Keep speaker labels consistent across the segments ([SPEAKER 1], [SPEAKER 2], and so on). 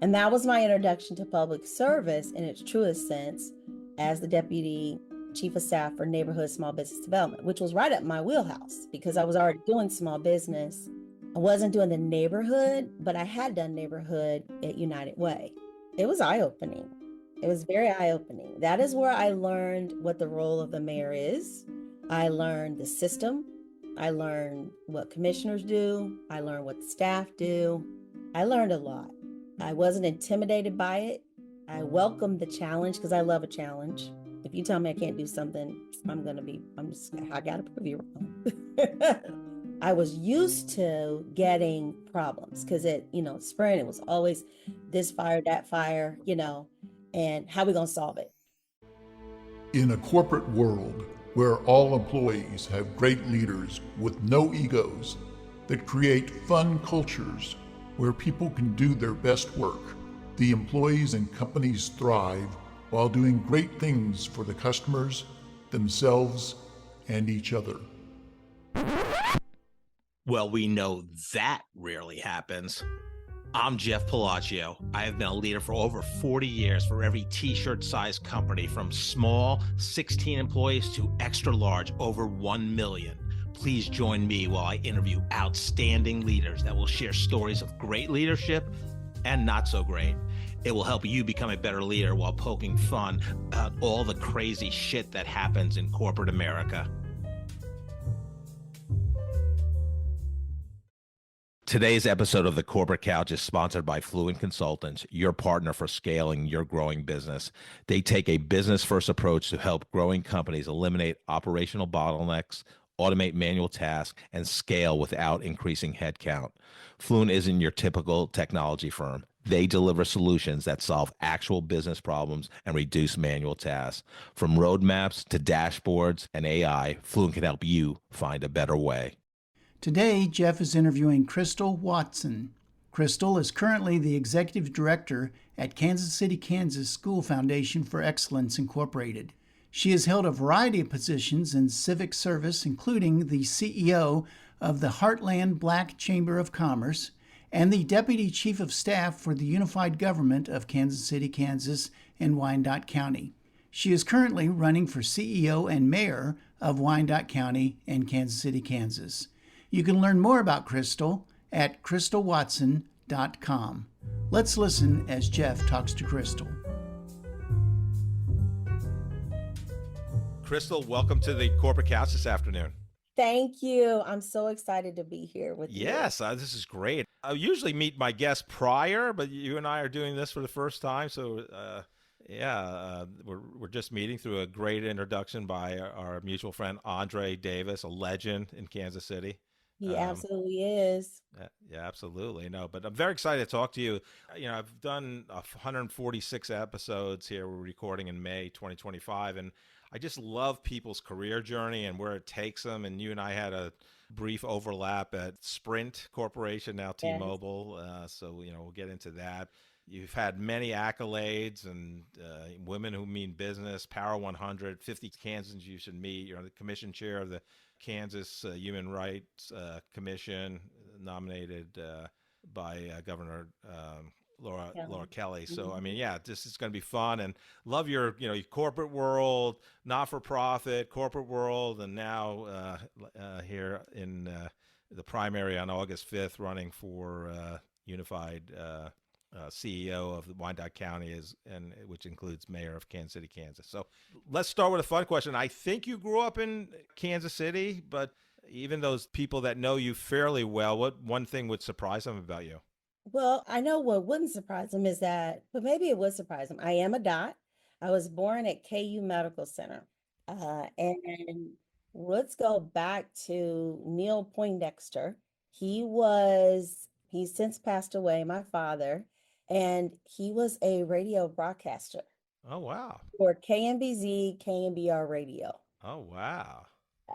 [SPEAKER 1] And that was my introduction to public service in its truest sense as the deputy chief of staff for neighborhood small business development, which was right up my wheelhouse because I was already doing small business. I wasn't doing the neighborhood, but I had done neighborhood at United Way. It was eye-opening. It was very eye-opening. That is where I learned what the role of the mayor is. I learned the system. I learned what commissioners do. I learned what the staff do. I learned a lot. I wasn't intimidated by it. I welcomed the challenge because I love a challenge. If you tell me I can't do something, I gotta prove you wrong. I was used to getting problems because spring, it was always this fire, that fire, and how we gonna solve it?
[SPEAKER 2] In a corporate world where all employees have great leaders with no egos that create fun cultures where people can do their best work, the employees and companies thrive while doing great things for the customers, themselves, and each other.
[SPEAKER 3] Well, we know that rarely happens. I'm Jeff Palacio. I have been a leader for over 40 years for every t-shirt size company, from small 16 employees to extra large over 1 million. Please join me while I interview outstanding leaders that will share stories of great leadership and not so great. It will help you become a better leader while poking fun at all the crazy shit that happens in corporate America. Today's episode of The Corporate Couch is sponsored by Fluent Consultants, your partner for scaling your growing business. They take a business-first approach to help growing companies eliminate operational bottlenecks, automate manual tasks, and scale without increasing headcount. Fluent isn't your typical technology firm. They deliver solutions that solve actual business problems and reduce manual tasks. From roadmaps to dashboards and AI, Fluent can help you find a better way.
[SPEAKER 4] Today, Jeff is interviewing Christal Watson. Christal is currently the Executive Director at Kansas City, Kansas School Foundation for Excellence, Incorporated. She has held a variety of positions in civic service, including the CEO of the Heartland Black Chamber of Commerce and the Deputy Chief of Staff for the Unified Government of Kansas City, Kansas and Wyandotte County. She is currently running for CEO and Mayor of Wyandotte County and Kansas City, Kansas. You can learn more about Christal at christalwatson.com. Let's listen as Jeff talks to Christal.
[SPEAKER 3] Christal, welcome to the Corporate Couch this afternoon.
[SPEAKER 1] Thank you. I'm so excited to be here with you.
[SPEAKER 3] Yes, this is great. I usually meet my guests prior, but you and I are doing this for the first time. So, we're just meeting through a great introduction by our mutual friend, Andre Davis, a legend in Kansas City.
[SPEAKER 1] He absolutely is.
[SPEAKER 3] Yeah, absolutely. No, but I'm very excited to talk to you. I've done 146 episodes here. We're recording in May 2025, and I just love people's career journey and where it takes them. And you and I had a brief overlap at Sprint Corporation, now T-Mobile. Yes. So, we'll get into that. You've had many accolades and Women Who Mean Business, Power 100, 50 Kansans You Should Meet. You're the commission chair of the Kansas Human Rights Commission, nominated by Governor Laura Kelly. So, this is going to be fun, and love your corporate world, not-for-profit, corporate world, and now here in the primary on August 5th, running for unified CEO of the Wyandotte County, which includes mayor of Kansas City, Kansas. So let's start with a fun question. I think you grew up in Kansas City, but even those people that know you fairly well, what one thing would surprise them about you?
[SPEAKER 1] Well, I know what wouldn't surprise them is that, but maybe it would surprise them. I am a dot. I was born at KU Medical Center. And let's go back to Neil Poindexter. He's since passed away, my father, and he was a radio broadcaster.
[SPEAKER 3] Oh, wow.
[SPEAKER 1] For KMBZ, KMBR radio.
[SPEAKER 3] Oh, wow.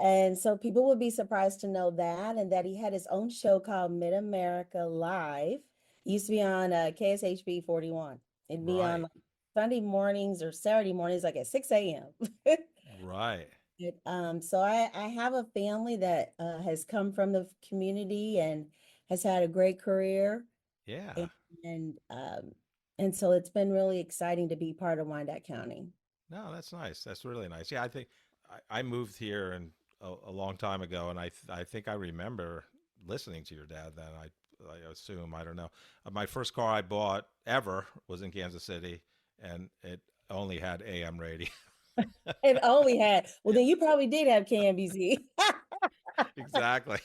[SPEAKER 1] And so people would be surprised to know that, and that he had his own show called Mid-America Live. It used to be on KSHB 41. It'd be on Sunday mornings or Saturday mornings, like at 6 a.m.
[SPEAKER 3] Right.
[SPEAKER 1] So I have a family that has come from the community and has had a great career.
[SPEAKER 3] Yeah.
[SPEAKER 1] And And so it's been really exciting to be part of Wyandotte County.
[SPEAKER 3] No, that's nice. That's really nice. Yeah, I think I moved here and a long time ago, and I think I remember listening to your dad then. I assume, I don't know. My first car I bought ever was in Kansas City, and it only had AM radio.
[SPEAKER 1] It only had, well, then you probably did have KMBZ.
[SPEAKER 3] Exactly.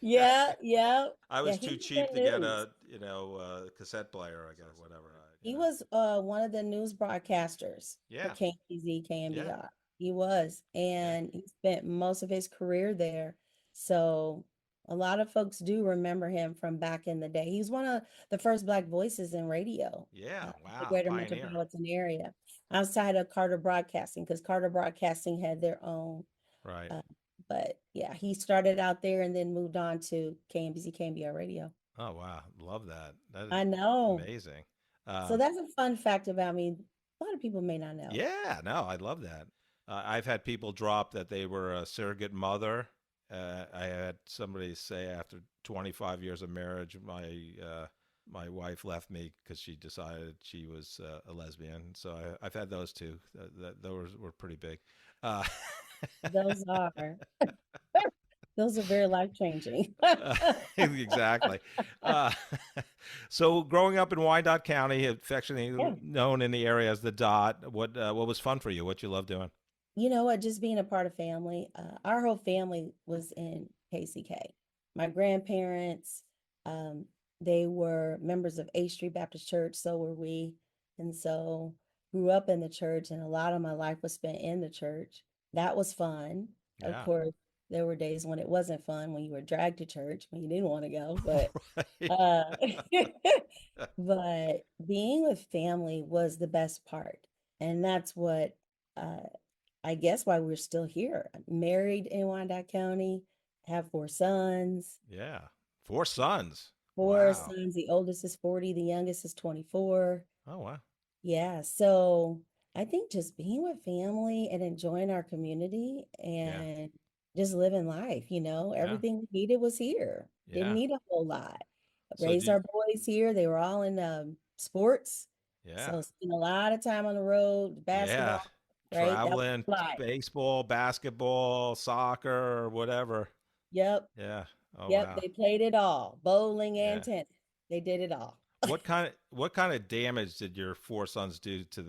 [SPEAKER 1] Yeah, yeah.
[SPEAKER 3] I
[SPEAKER 1] Yeah,
[SPEAKER 3] was
[SPEAKER 1] he
[SPEAKER 3] too
[SPEAKER 1] was
[SPEAKER 3] cheap
[SPEAKER 1] in
[SPEAKER 3] to get
[SPEAKER 1] news.
[SPEAKER 3] a cassette player, I guess, whatever.
[SPEAKER 1] He was one of the news broadcasters for
[SPEAKER 3] Yeah,
[SPEAKER 1] KMBZ,
[SPEAKER 3] yeah,
[SPEAKER 1] KMBR. He was,
[SPEAKER 3] yeah,
[SPEAKER 1] and he spent most of his career there. So a lot of folks do remember him from back in the day. He was one of the first Black voices in radio,
[SPEAKER 3] yeah.
[SPEAKER 1] in the
[SPEAKER 3] Wow,
[SPEAKER 1] greater
[SPEAKER 3] pioneer.
[SPEAKER 1] metropolitan area, outside of Carter Broadcasting, because Carter Broadcasting had their own.
[SPEAKER 3] Right.
[SPEAKER 1] Uh, but yeah, he started out there and then moved on to KMBZ, KMBR radio.
[SPEAKER 3] Oh wow, love that. That is
[SPEAKER 1] I know.
[SPEAKER 3] amazing.
[SPEAKER 1] So
[SPEAKER 3] Um,
[SPEAKER 1] that's a fun fact about me. A lot of people may not know.
[SPEAKER 3] Yeah, no, I love that. I've had people drop that they were a surrogate mother. I had somebody say after 25 years of marriage, my wife left me because she decided she was a lesbian. So I've had those two. Those were pretty big. Uh,
[SPEAKER 1] Those are those are very life changing.
[SPEAKER 3] exactly. Uh, so growing up in Wyandotte County, affectionately
[SPEAKER 1] Yeah.
[SPEAKER 3] known in the area as the Dot, what was fun for you? What you love doing?
[SPEAKER 1] You know what? Just being a part of family. Our whole family was in KCK. My grandparents, um, they were members of A Street Baptist Church, so were we. And so grew up in the church, and a lot of my life was spent in the church. That was fun. Of
[SPEAKER 3] Yeah.
[SPEAKER 1] course, there were days when it wasn't fun, when you were dragged to church, when you didn't want to go, but
[SPEAKER 3] Right.
[SPEAKER 1] uh but being with family was the best part. And that's what uh I guess why we're still here. Married in Wyandotte County, have four sons.
[SPEAKER 3] Yeah. Four sons.
[SPEAKER 1] Four
[SPEAKER 3] Wow.
[SPEAKER 1] sons. The oldest is 40, the youngest is 24.
[SPEAKER 3] Oh, wow.
[SPEAKER 1] Yeah, so I think just being with family and enjoying our community
[SPEAKER 3] Yeah.
[SPEAKER 1] and just living life,
[SPEAKER 3] Yeah.
[SPEAKER 1] everything we needed was here. Didn't
[SPEAKER 3] Yeah.
[SPEAKER 1] need a whole lot.
[SPEAKER 3] So
[SPEAKER 1] Raised our boys here. They were all in sports.
[SPEAKER 3] yeah.
[SPEAKER 1] So spent a lot of time on the road,
[SPEAKER 3] Yeah.
[SPEAKER 1] basketball, right? That was
[SPEAKER 3] Traveling,
[SPEAKER 1] life.
[SPEAKER 3] baseball, basketball, soccer, whatever.
[SPEAKER 1] Yep.
[SPEAKER 3] Yeah. Oh,
[SPEAKER 1] Yep.
[SPEAKER 3] wow.
[SPEAKER 1] They played it all, bowling and
[SPEAKER 3] Yeah.
[SPEAKER 1] tennis. They did it all.
[SPEAKER 3] What kind of damage did your four sons do to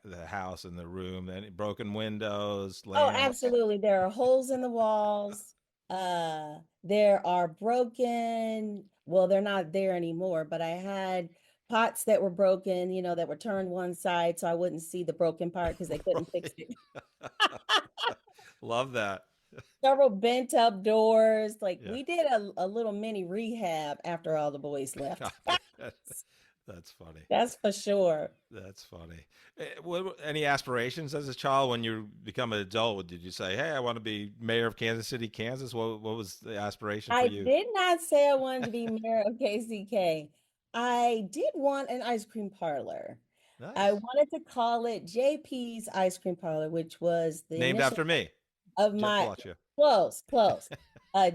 [SPEAKER 3] the house and the room? Any broken windows,
[SPEAKER 1] Oh,
[SPEAKER 3] lamps?
[SPEAKER 1] absolutely. There are holes in the walls. There are broken, well, they're not there anymore, but I had pots that were broken, that were turned one side so I wouldn't see the broken part because they couldn't fix
[SPEAKER 3] Right.
[SPEAKER 1] it.
[SPEAKER 3] Love that.
[SPEAKER 1] Several bent up doors. Like
[SPEAKER 3] Yeah.
[SPEAKER 1] we did a little mini rehab after all the boys left.
[SPEAKER 3] That's funny.
[SPEAKER 1] That's for sure.
[SPEAKER 3] That's funny. Any aspirations as a child when you become an adult? Did you say, "Hey, I want to be mayor of Kansas City, Kansas"? What was the aspiration for
[SPEAKER 1] I
[SPEAKER 3] you?
[SPEAKER 1] did not say I wanted to be mayor of KCK. I did want an ice cream parlor. I
[SPEAKER 3] Nice.
[SPEAKER 1] wanted to call it JP's Ice Cream Parlor, which was the
[SPEAKER 3] Named
[SPEAKER 1] initial
[SPEAKER 3] after me,
[SPEAKER 1] of
[SPEAKER 3] Jeff
[SPEAKER 1] my
[SPEAKER 3] Blotcha.
[SPEAKER 1] close, close.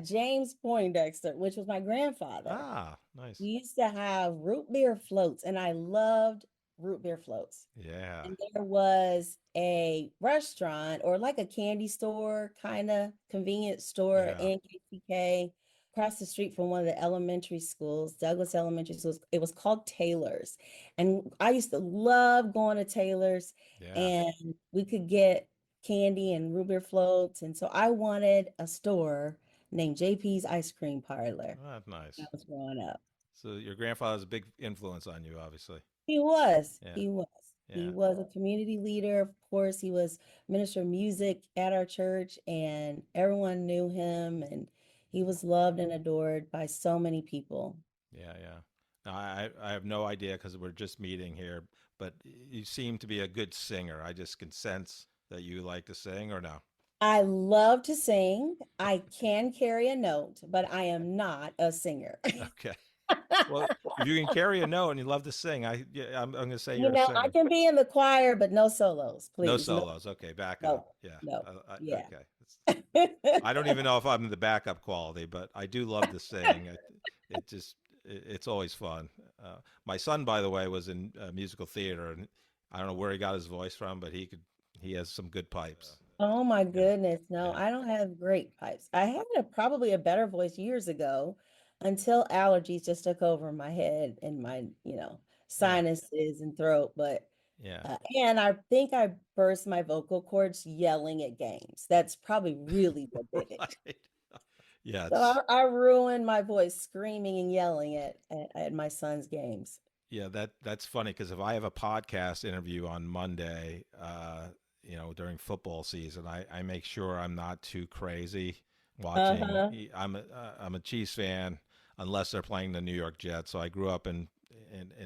[SPEAKER 1] James Poindexter, which was my grandfather.
[SPEAKER 3] Ah, nice.
[SPEAKER 1] We used to have root beer floats, and I loved root beer floats.
[SPEAKER 3] Yeah,
[SPEAKER 1] And there was a restaurant or like a candy store, kind of convenience store
[SPEAKER 3] yeah,
[SPEAKER 1] in KCK, across the street from one of the elementary schools, Douglas Elementary Schools. It was called Taylor's. And I used to love going to Taylor's,
[SPEAKER 3] yeah.
[SPEAKER 1] and we could get candy and root beer floats. And so I wanted a store named JP's Ice Cream Parlor
[SPEAKER 3] Oh, that's
[SPEAKER 1] when
[SPEAKER 3] nice.
[SPEAKER 1] I was growing up.
[SPEAKER 3] So your grandfather's a big influence on you, obviously.
[SPEAKER 1] He was.
[SPEAKER 3] Yeah,
[SPEAKER 1] He was. He
[SPEAKER 3] yeah,
[SPEAKER 1] was a community leader. Of course, he was minister of music at our church, and everyone knew him, and he was loved and adored by so many people.
[SPEAKER 3] yeah, yeah. Now, I have no idea because we're just meeting here, but you seem to be a good singer. I just can sense that you like to sing, or no?
[SPEAKER 1] I love to sing. I can carry a note, but I am not a singer.
[SPEAKER 3] Okay. Well, if you can carry a note and you love to sing, I'm going to say
[SPEAKER 1] You
[SPEAKER 3] you're a
[SPEAKER 1] know, I
[SPEAKER 3] singer.
[SPEAKER 1] can be in the choir, but no solos,
[SPEAKER 3] No
[SPEAKER 1] please. No,
[SPEAKER 3] solos. Okay, backup.
[SPEAKER 1] no,
[SPEAKER 3] Yeah.
[SPEAKER 1] no. Yeah.
[SPEAKER 3] Okay. I don't even know if I'm the backup quality, but I do love to sing. It's always fun. My son, by the way, was in musical theater, and I don't know where he got his voice from, but he has some good pipes.
[SPEAKER 1] Oh my
[SPEAKER 3] Yeah,
[SPEAKER 1] goodness. No,
[SPEAKER 3] yeah,
[SPEAKER 1] I don't have great pipes. I had probably a better voice years ago until allergies just took over my head and my,
[SPEAKER 3] yeah,
[SPEAKER 1] sinuses and throat. But,
[SPEAKER 3] yeah.
[SPEAKER 1] and I think I burst my vocal cords yelling at games. That's probably really what did it.
[SPEAKER 3] Right. Yeah,
[SPEAKER 1] So
[SPEAKER 3] it's
[SPEAKER 1] I ruined my voice screaming and yelling at my son's games.
[SPEAKER 3] yeah, that's funny because if I have a podcast interview on Monday, during football season, I make sure I'm not too crazy watching.
[SPEAKER 1] Uh-huh.
[SPEAKER 3] I'm a Chiefs fan unless they're playing the New York Jets. So I grew up in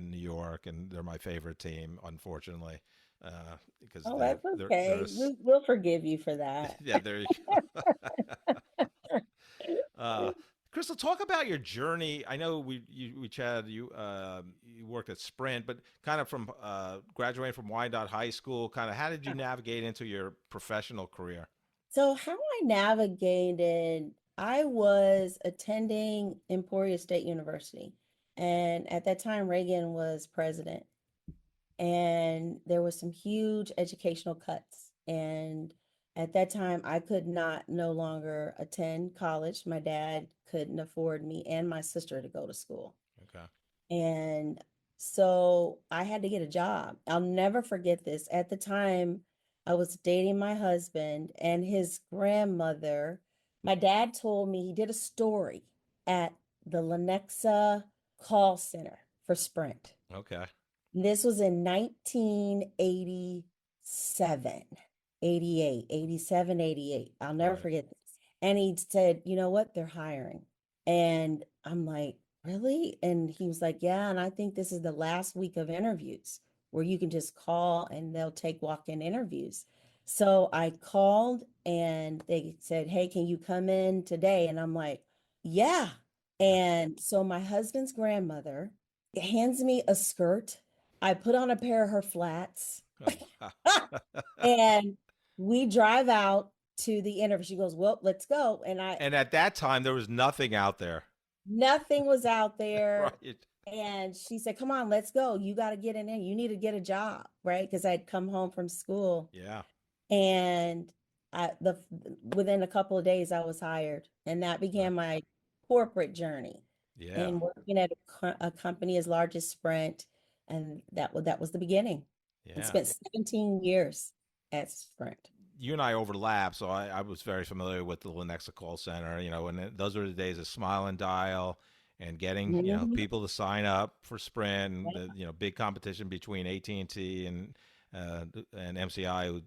[SPEAKER 3] New York, and they're my favorite team, unfortunately, because
[SPEAKER 1] Oh,
[SPEAKER 3] they're
[SPEAKER 1] that's
[SPEAKER 3] they're
[SPEAKER 1] okay. We'll forgive you for that.
[SPEAKER 3] yeah, there you go. Uh, Crystal, talk about your journey. I know we chatted. You worked at Sprint, but kind of from graduating from Wyandotte High School, kind of how did you navigate into your professional career?
[SPEAKER 1] So how I navigated, I was attending Emporia State University, and at that time Reagan was president, and there was some huge educational cuts. And at that time, I could not no longer attend college. My dad couldn't afford me and my sister to go to school.
[SPEAKER 3] Okay.
[SPEAKER 1] And so I had to get a job. I'll never forget this. At the time, I was dating my husband and his grandmother. My dad told me he did a story at the Lenexa call center for Sprint.
[SPEAKER 3] Okay.
[SPEAKER 1] This was in 1987, 88, 87, 88. I'll never
[SPEAKER 3] Right.
[SPEAKER 1] forget this. And he said, you know what? They're hiring. And I'm like, really? And he was like, yeah. And I think this is the last week of interviews where you can just call and they'll take walk-in interviews. So I called and they said, hey, can you come in today? And I'm like, yeah.
[SPEAKER 3] Yeah.
[SPEAKER 1] And so my husband's grandmother hands me a skirt. I put on a pair of her flats
[SPEAKER 3] Oh, wow.
[SPEAKER 1] and we drive out to the interview. She goes, well, let's go. And
[SPEAKER 3] And at that time, there was nothing out there.
[SPEAKER 1] nothing was out there.
[SPEAKER 3] Right.
[SPEAKER 1] And she said, come on, let's go. You got to get in there. You need to get a job, right? Because I'd come home from school.
[SPEAKER 3] Yeah.
[SPEAKER 1] And within a couple of days, I was hired. And that
[SPEAKER 3] Uh,
[SPEAKER 1] began my corporate journey
[SPEAKER 3] yeah.
[SPEAKER 1] and working at a company as large as Sprint. And that was the beginning. And
[SPEAKER 3] Yeah.
[SPEAKER 1] spent 17 years at Sprint.
[SPEAKER 3] You and I overlap, so I was very familiar with the Lenexa call center. Those were the days of Smile and Dial, and getting
[SPEAKER 1] Mhm.
[SPEAKER 3] people to sign up for Sprint, and
[SPEAKER 1] Yeah.
[SPEAKER 3] big competition between AT&T and MCI.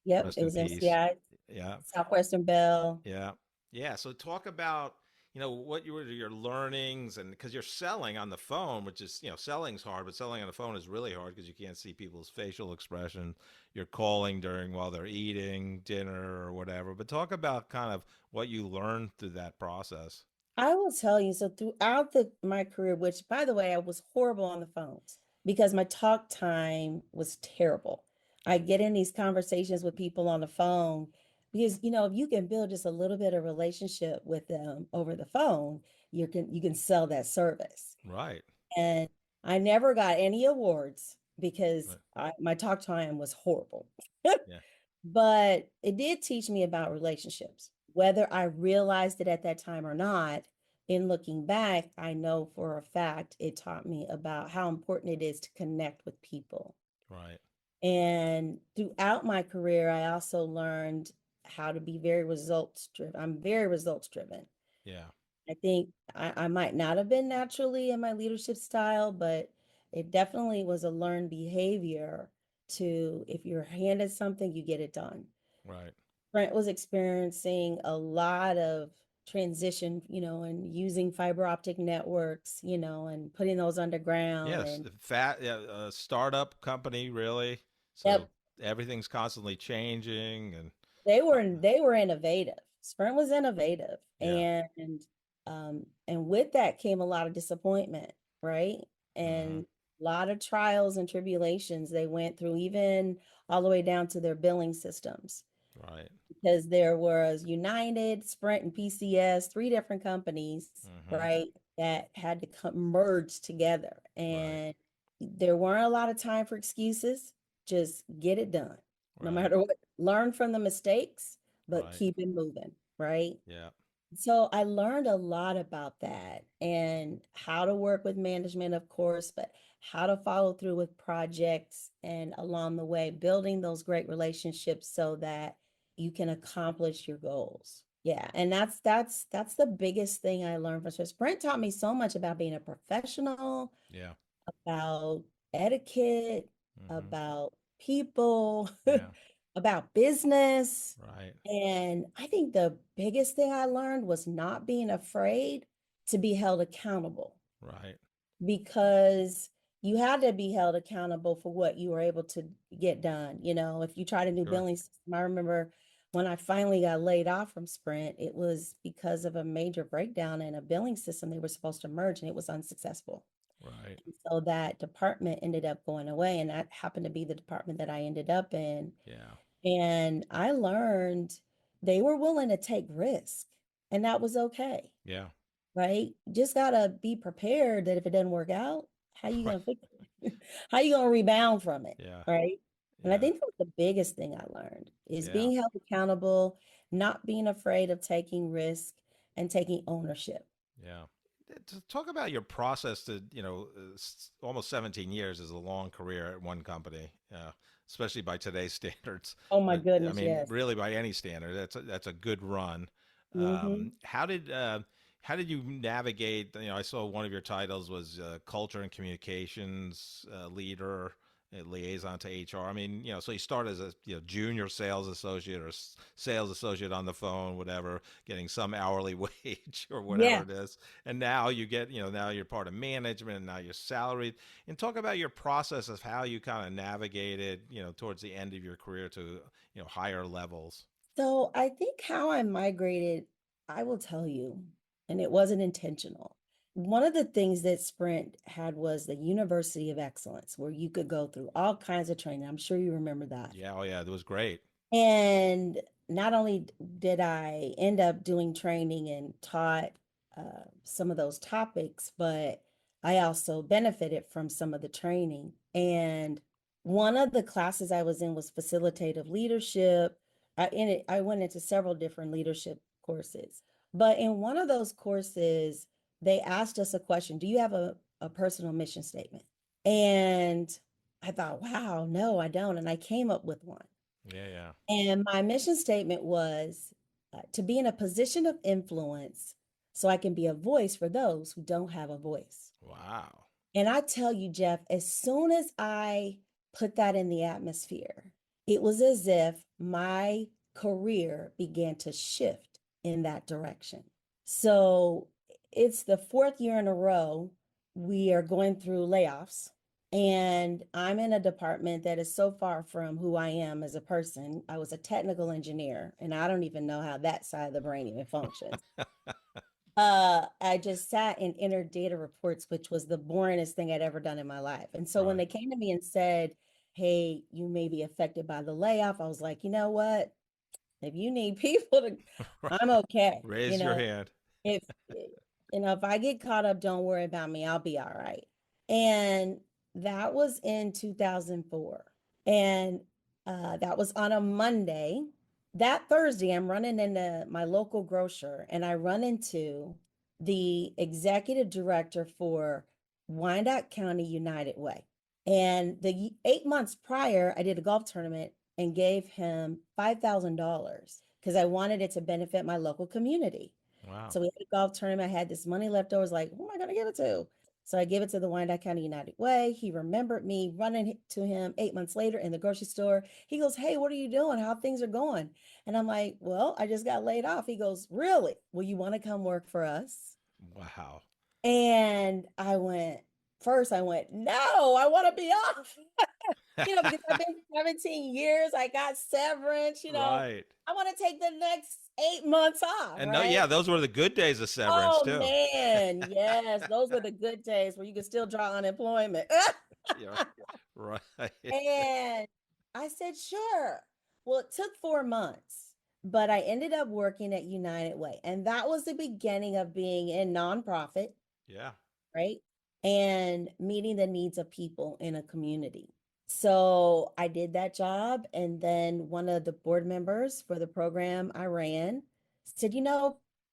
[SPEAKER 1] Yep,
[SPEAKER 3] Rest
[SPEAKER 1] it
[SPEAKER 3] in
[SPEAKER 1] was
[SPEAKER 3] peace.
[SPEAKER 1] MCI,
[SPEAKER 3] Yeah,
[SPEAKER 1] Southwestern Bell.
[SPEAKER 3] yeah, yeah. So talk about what your learnings, and because you're selling on the phone, which is selling's hard, but selling on the phone is really hard because you can't see people's facial expression. You're calling during while they're eating dinner or whatever. But talk about kind of what you learned through that process.
[SPEAKER 1] I will tell you, so throughout my career, which by the way, I was horrible on the phones because my talk time was terrible. I get in these conversations with people on the phone because if you can build just a little bit of relationship with them over the phone, you can sell that service.
[SPEAKER 3] Right.
[SPEAKER 1] And I never got any awards because
[SPEAKER 3] Right.
[SPEAKER 1] my talk time was horrible.
[SPEAKER 3] Yeah.
[SPEAKER 1] But it did teach me about relationships, whether I realized it at that time or not. In looking back, I know for a fact it taught me about how important it is to connect with people.
[SPEAKER 3] Right.
[SPEAKER 1] And throughout my career, I also learned how to be very results driven. I'm very results driven.
[SPEAKER 3] Yeah.
[SPEAKER 1] I think I might not have been naturally in my leadership style, but it definitely was a learned behavior to, if you're handed something, you get it done.
[SPEAKER 3] Right.
[SPEAKER 1] Brent was experiencing a lot of transition, and using fiber optic networks, and putting those underground
[SPEAKER 3] Yes.
[SPEAKER 1] and
[SPEAKER 3] Startup company, really. So
[SPEAKER 1] yep,
[SPEAKER 3] everything's constantly changing, and
[SPEAKER 1] they
[SPEAKER 3] uh,
[SPEAKER 1] were they were innovative. Sprint was innovative,
[SPEAKER 3] yeah.
[SPEAKER 1] and with that came a lot of disappointment, right?
[SPEAKER 3] Hmm.
[SPEAKER 1] And a lot of trials and tribulations they went through, even all the way down to their billing systems,
[SPEAKER 3] Right.
[SPEAKER 1] because there was United, Sprint, and PCS, three different companies,
[SPEAKER 3] Hmm.
[SPEAKER 1] right? that had to come merge together.
[SPEAKER 3] Right.
[SPEAKER 1] And there weren't a lot of time for excuses. Just get it done, no
[SPEAKER 3] Right.
[SPEAKER 1] matter what. Learn from the mistakes, but
[SPEAKER 3] Right.
[SPEAKER 1] keep it moving, right?
[SPEAKER 3] Yeah.
[SPEAKER 1] So I learned a lot about that and how to work with management, of course, but how to follow through with projects and along the way, building those great relationships so that you can accomplish your goals. Yeah, and that's the biggest thing I learned from Sprint. Sprint taught me so much about being a professional,
[SPEAKER 3] Yeah.
[SPEAKER 1] about etiquette,
[SPEAKER 3] Hmm.
[SPEAKER 1] about people,
[SPEAKER 3] Yeah.
[SPEAKER 1] about business.
[SPEAKER 3] Right.
[SPEAKER 1] And I think the biggest thing I learned was not being afraid to be held accountable,
[SPEAKER 3] Right.
[SPEAKER 1] because you had to be held accountable for what you were able to get done. If you tried a new
[SPEAKER 3] Sure.
[SPEAKER 1] billing system, I remember when I finally got laid off from Sprint, it was because of a major breakdown in a billing system they were supposed to merge, and it was unsuccessful.
[SPEAKER 3] Right.
[SPEAKER 1] And so that department ended up going away, and that happened to be the department that I ended up in.
[SPEAKER 3] Yeah.
[SPEAKER 1] And I learned they were willing to take risk, and that was okay,
[SPEAKER 3] Yeah.
[SPEAKER 1] right? Just gotta be prepared that if it doesn't work out, how you
[SPEAKER 3] Right.
[SPEAKER 1] gonna fix it? How you gonna rebound from it,
[SPEAKER 3] Yeah.
[SPEAKER 1] right? And I
[SPEAKER 3] Yeah.
[SPEAKER 1] think that was the biggest thing I learned is
[SPEAKER 3] Yeah.
[SPEAKER 1] being held accountable, not being afraid of taking risk and taking ownership.
[SPEAKER 3] Yeah. To talk about your process to, almost 17 years is a long career at one company, especially by today's standards.
[SPEAKER 1] Oh my
[SPEAKER 3] But I
[SPEAKER 1] goodness,
[SPEAKER 3] mean,
[SPEAKER 1] yes.
[SPEAKER 3] really by any standard, that's a good run.
[SPEAKER 1] Hmm.
[SPEAKER 3] How did you navigate? I saw one of your titles was culture and communications leader, liaison to HR. I mean, so you start as a junior sales associate or sales associate on the phone, whatever, getting some hourly wage or whatever
[SPEAKER 1] Yeah.
[SPEAKER 3] it is, and now you get, now you're part of management, and now you're salaried. And talk about your process of how you kind of navigated, towards the end of your career to, higher levels.
[SPEAKER 1] So I think how I migrated, I will tell you, and it wasn't intentional. One of the things that Sprint had was the University of Excellence, where you could go through all kinds of training. I'm sure you remember that.
[SPEAKER 3] Yeah, oh yeah, that was great.
[SPEAKER 1] And not only did I end up doing training and taught some of those topics, but I also benefited from some of the training. And one of the classes I was in was facilitative leadership. I went into several different leadership courses, but in one of those courses, they asked us a question: do you have a personal mission statement? And I thought, wow, no, I don't. And I came up with one.
[SPEAKER 3] Yeah, yeah.
[SPEAKER 1] And my mission statement was to be in a position of influence so I can be a voice for those who don't have a voice.
[SPEAKER 3] Wow.
[SPEAKER 1] And I tell you, Jeff, as soon as I put that in the atmosphere, it was as if my career began to shift in that direction. So it's the fourth year in a row we are going through layoffs. And I'm in a department that is so far from who I am as a person. I was a technical engineer, and I don't even know how that side of the brain even functions. I just sat and entered data reports, which was the boringest thing I'd ever done in my life. And so when
[SPEAKER 3] Right.
[SPEAKER 1] they came to me and said, hey, you may be affected by the layoff, I was like, you know what? If you need people to,
[SPEAKER 3] Right.
[SPEAKER 1] I'm okay.
[SPEAKER 3] Raise your hand.
[SPEAKER 1] If, if I get caught up, don't worry about me. I'll be all right. And that was in 2004. And that was on a Monday. That Thursday, I'm running into my local grocer, and I run into the executive director for Wyandotte County United Way. And the 8 months prior, I did a golf tournament and gave him $5,000 because I wanted it to benefit my local community.
[SPEAKER 3] Wow.
[SPEAKER 1] So we had a golf tournament. I had this money left over. I was like, who am I going to give it to? So I gave it to the Wyandotte County United Way. He remembered me running to him 8 months later in the grocery store. He goes, hey, what are you doing? How things are going? And I'm like, well, I just got laid off. He goes, really? Well, you want to come work for us?
[SPEAKER 3] Wow.
[SPEAKER 1] And first I went, no, I want to be off. Because I've been 17 years, I got severance,
[SPEAKER 3] Right.
[SPEAKER 1] I want to take the next 8 months off,
[SPEAKER 3] And no,
[SPEAKER 1] right?
[SPEAKER 3] yeah, those were the good days of severance
[SPEAKER 1] Oh
[SPEAKER 3] too.
[SPEAKER 1] man, yes, those were the good days where you could still draw unemployment.
[SPEAKER 3] Yeah. Right.
[SPEAKER 1] And I said, sure. Well, it took 4 months, but I ended up working at United Way. And that was the beginning of being in nonprofit.
[SPEAKER 3] Yeah.
[SPEAKER 1] right? And meeting the needs of people in a community. So I did that job. And then one of the board members for the program I ran said,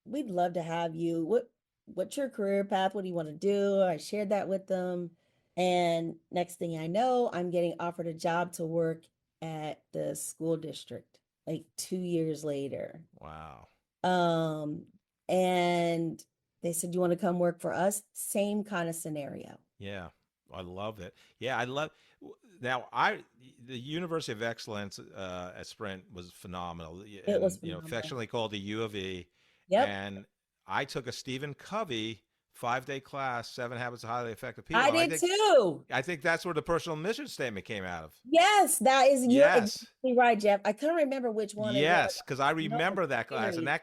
[SPEAKER 1] we'd love to have you. What's your career path? What do you want to do? I shared that with them. And next thing I know, I'm getting offered a job to work at the school district like 2 years later.
[SPEAKER 3] Wow.
[SPEAKER 1] Um, and they said, "You want to come work for us?" Same kind of scenario.
[SPEAKER 3] Yeah, I love it. Yeah, I love. Now, the University of Excellence at Sprint was phenomenal,
[SPEAKER 1] It
[SPEAKER 3] and
[SPEAKER 1] was phenomenal.
[SPEAKER 3] affectionately called the U of E.
[SPEAKER 1] Yep,
[SPEAKER 3] And I took a Stephen Covey 5-day class, Seven Habits of Highly Effective People.
[SPEAKER 1] I
[SPEAKER 3] And
[SPEAKER 1] did too.
[SPEAKER 3] I think that's where the personal mission statement came out of.
[SPEAKER 1] Yes, you're
[SPEAKER 3] Yes,
[SPEAKER 1] exactly right, Jeff. I couldn't remember which one it was.
[SPEAKER 3] yes, because I
[SPEAKER 1] No, it's
[SPEAKER 3] remember that class, and
[SPEAKER 1] scary.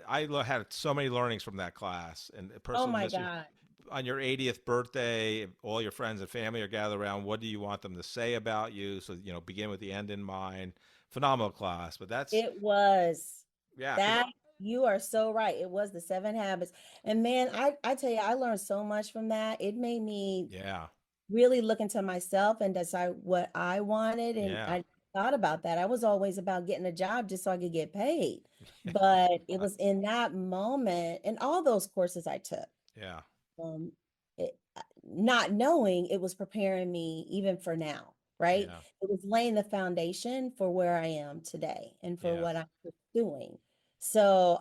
[SPEAKER 3] that had so many learnings from that class and
[SPEAKER 1] Oh
[SPEAKER 3] personal
[SPEAKER 1] my
[SPEAKER 3] mission.
[SPEAKER 1] God.
[SPEAKER 3] On your 80th birthday, all your friends and family are gathered around. What do you want them to say about you? So, begin with the end in mind. Phenomenal class. But that's,
[SPEAKER 1] It was
[SPEAKER 3] yeah, because,
[SPEAKER 1] that you are so right. It was the 7 habits. And man, I tell you, I learned so much from that. It made me
[SPEAKER 3] yeah,
[SPEAKER 1] really look into myself and decide what I wanted. And
[SPEAKER 3] yeah,
[SPEAKER 1] I thought about that. I was always about getting a job just so I could get paid. But it was in that moment and all those courses I took,
[SPEAKER 3] yeah,
[SPEAKER 1] um, not knowing it was preparing me even for now, right?
[SPEAKER 3] yeah,
[SPEAKER 1] It was laying the foundation for where I am today and for
[SPEAKER 3] yeah,
[SPEAKER 1] what I'm pursuing. So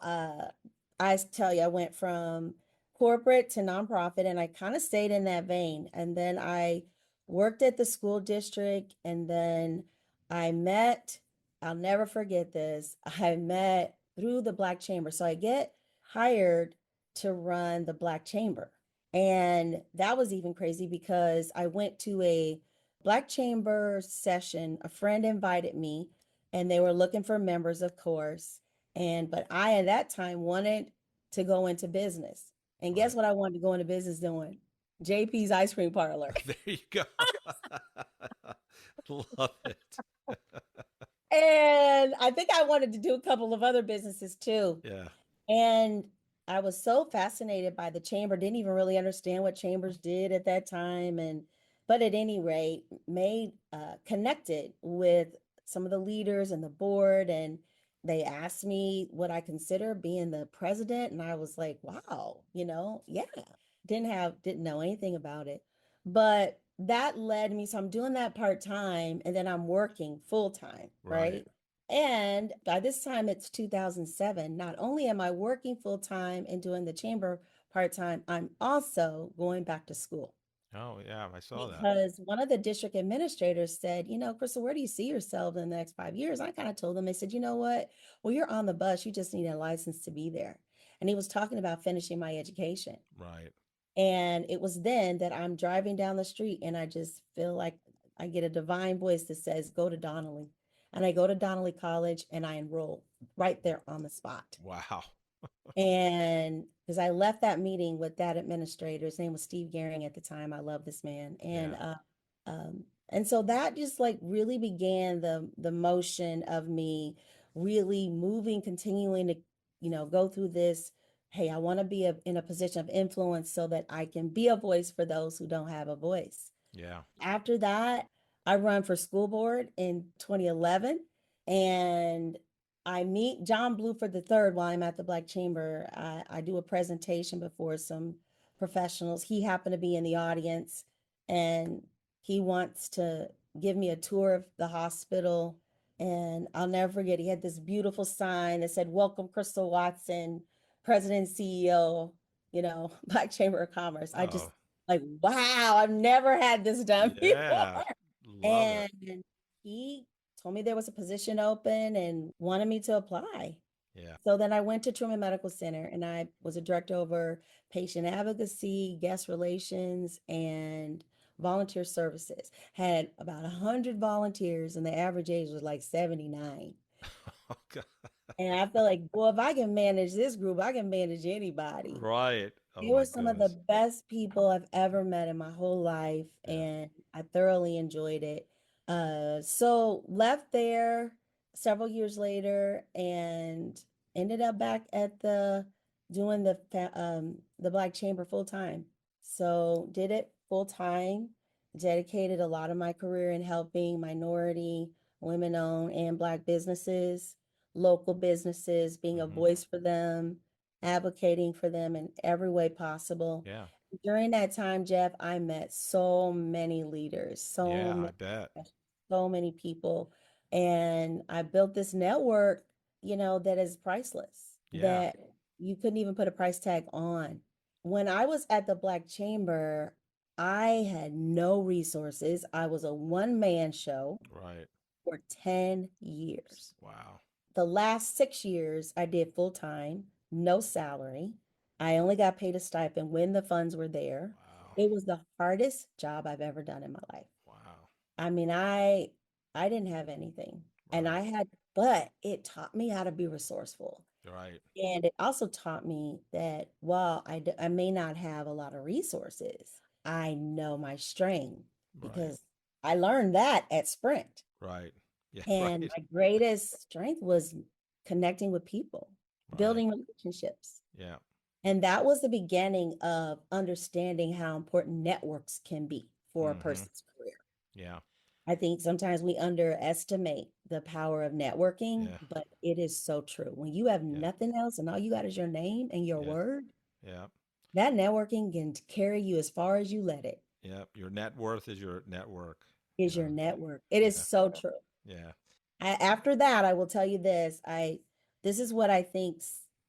[SPEAKER 1] I tell you, I went from corporate to nonprofit and I kind of stayed in that vein. And then I worked at the school district and then I met, I'll never forget this, I met through the Black Chamber. So I get hired to run the Black Chamber. And that was even crazy because I went to a Black Chamber session. A friend invited me, and they were looking for members, of course. But I, at that time, wanted to go into business. And guess
[SPEAKER 3] right.
[SPEAKER 1] what I wanted to go into business doing? JP's Ice Cream Parlor.
[SPEAKER 3] There you go. Love it.
[SPEAKER 1] And I think I wanted to do a couple of other businesses too.
[SPEAKER 3] Yeah,
[SPEAKER 1] And I was so fascinated by the chamber, didn't even really understand what chambers did at that time. But at any rate, made connected with some of the leaders and the board. And they asked me what I consider being the president. And I was like, wow, yeah, didn't know anything about it. But that led me, so I'm doing that part-time and then I'm working full-time,
[SPEAKER 3] right.
[SPEAKER 1] right? And by this time, it's 2007. Not only am I working full time and doing the chamber part time, I'm also going back to school
[SPEAKER 3] Oh, yeah, I saw that.
[SPEAKER 1] because one of the district administrators said, Crystal, where do you see yourself in the next 5 years? I kind of told them, they said, you know what? Well, you're on the bus. You just need a license to be there. And he was talking about finishing my education.
[SPEAKER 3] Right.
[SPEAKER 1] And it was then that I'm driving down the street and I just feel like I get a divine voice that says, go to Donnelly. And I go to Donnelly College and I enroll right there on the spot.
[SPEAKER 3] Wow.
[SPEAKER 1] And because I left that meeting with that administrator, his name was Steve Gehring at the time. I love this man.
[SPEAKER 3] Yeah.
[SPEAKER 1] And so that just like really began the motion of me really moving, continuing to, go through this. Hey, I want to be in a position of influence so that I can be a voice for those who don't have a voice.
[SPEAKER 3] Yeah.
[SPEAKER 1] After that, I run for school board in 2011, and I meet John Bluford III while I'm at the Black Chamber. I do a presentation before some professionals. He happened to be in the audience, and he wants to give me a tour of the hospital. And I'll never forget, he had this beautiful sign that said, "Welcome, Christal Watson, President and CEO, Black Chamber of Commerce." I just
[SPEAKER 3] Oh,
[SPEAKER 1] like, wow, I've never had this done before.
[SPEAKER 3] yeah. Love it.
[SPEAKER 1] And he told me there was a position open and wanted me to apply.
[SPEAKER 3] Yeah.
[SPEAKER 1] So then I went to Truman Medical Center and I was a director over patient advocacy, guest relations, and volunteer services. Had about 100 volunteers and the average age was like 79.
[SPEAKER 3] Oh, God.
[SPEAKER 1] And I feel like, well, if I can manage this group, I can manage anybody.
[SPEAKER 3] Right. Oh,
[SPEAKER 1] They were
[SPEAKER 3] my
[SPEAKER 1] some of the
[SPEAKER 3] goodness.
[SPEAKER 1] best people I've ever met in my whole life,
[SPEAKER 3] Yeah.
[SPEAKER 1] and I thoroughly enjoyed it. So left there several years later and ended up back at the doing the Black Chamber full time. So did it full time, dedicated a lot of my career in helping minority, women-owned, and Black businesses, local businesses, being a
[SPEAKER 3] Hmm.
[SPEAKER 1] voice for them, advocating for them in every way possible.
[SPEAKER 3] Yeah.
[SPEAKER 1] During that time, Jeff, I met so many leaders,
[SPEAKER 3] Yeah, I bet.
[SPEAKER 1] so many people, and I built this network, that is priceless,
[SPEAKER 3] Yeah.
[SPEAKER 1] that you couldn't even put a price tag on. When I was at the Black Chamber, I had no resources. I was a one-man show
[SPEAKER 3] Right.
[SPEAKER 1] for 10 years.
[SPEAKER 3] Wow.
[SPEAKER 1] The last 6 years, I did full time, no salary. I only got paid a stipend when the funds were there.
[SPEAKER 3] Wow.
[SPEAKER 1] It was the hardest job I've ever done in my life.
[SPEAKER 3] Wow.
[SPEAKER 1] I mean, I didn't have anything, and
[SPEAKER 3] Right.
[SPEAKER 1] but it taught me how to be resourceful.
[SPEAKER 3] Right.
[SPEAKER 1] And it also taught me that while I may not have a lot of resources, I know my strength
[SPEAKER 3] Right.
[SPEAKER 1] because I learned that at Sprint.
[SPEAKER 3] Right. Yeah.
[SPEAKER 1] And
[SPEAKER 3] Right.
[SPEAKER 1] my greatest strength was connecting with people,
[SPEAKER 3] Right.
[SPEAKER 1] building relationships.
[SPEAKER 3] Yeah.
[SPEAKER 1] And that was the beginning of understanding how important networks can be for a
[SPEAKER 3] Hmm.
[SPEAKER 1] person's career.
[SPEAKER 3] Yeah.
[SPEAKER 1] I think sometimes we underestimate the power of networking,
[SPEAKER 3] Yeah.
[SPEAKER 1] but it is so true. When you have
[SPEAKER 3] Yeah.
[SPEAKER 1] nothing else and all you got is your name and your
[SPEAKER 3] Yeah.
[SPEAKER 1] word,
[SPEAKER 3] Yeah.
[SPEAKER 1] that networking can carry you as far as you let it,
[SPEAKER 3] Yeah. Your net worth is your network.
[SPEAKER 1] is
[SPEAKER 3] Yeah.
[SPEAKER 1] your network. It is
[SPEAKER 3] Yeah.
[SPEAKER 1] so true.
[SPEAKER 3] Yeah.
[SPEAKER 1] After that, I will tell you this. This is what I think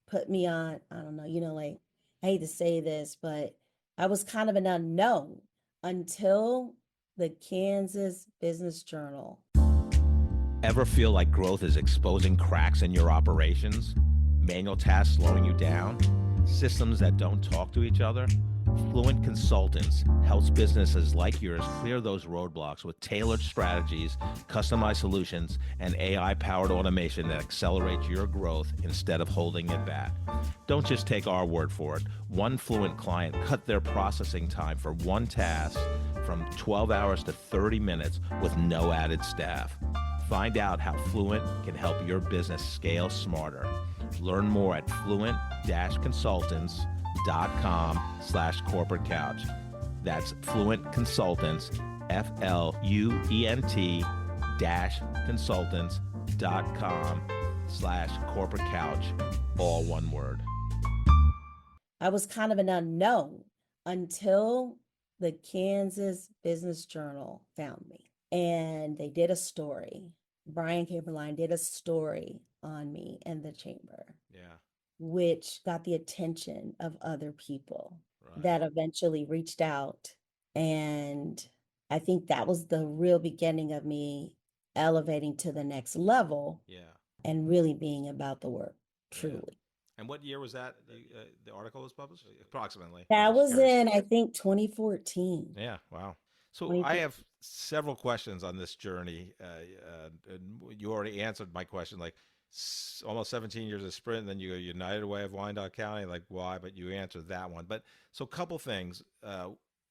[SPEAKER 1] put me on. I don't know, like I hate to say this, but I was kind of an unknown until the Kansas Business Journal.
[SPEAKER 3] Ever feel like growth is exposing cracks in your operations? Manual tasks slowing you down? Systems that don't talk to each other? Fluent Consultants helps businesses like yours clear those roadblocks with tailored strategies, customized solutions, and AI-powered automation that accelerates your growth instead of holding it back. Don't just take our word for it. One Fluent client cut their processing time for one task from 12 hours to 30 minutes with no added staff. Find out how Fluent can help your business scale smarter. Learn more at fluent-consultants.com/corporate couch. That's Fluent Consultants, FLUENT-consultants.com/corporate couch, all one word.
[SPEAKER 1] I was kind of an unknown until the Kansas Business Journal found me. And they did a story. Brian Kimberline did a story on me and the chamber,
[SPEAKER 3] Yeah.
[SPEAKER 1] which got the attention of other people
[SPEAKER 3] Right.
[SPEAKER 1] that eventually reached out. And I think that was the real beginning of me elevating to the next level
[SPEAKER 3] Yeah.
[SPEAKER 1] and really being about the work,
[SPEAKER 3] Yeah.
[SPEAKER 1] truly.
[SPEAKER 3] And what year was that the article was published? Approximately. I'm
[SPEAKER 1] That
[SPEAKER 3] just
[SPEAKER 1] was
[SPEAKER 3] curious.
[SPEAKER 1] in, I think, 2014.
[SPEAKER 3] Yeah. Wow. So I
[SPEAKER 1] 2014.
[SPEAKER 3] have several questions on this journey. And you already answered my question, like almost 17 years of Sprint, and then you go United Way of Wyandotte County. Like why? But you answered that one. But so a couple things.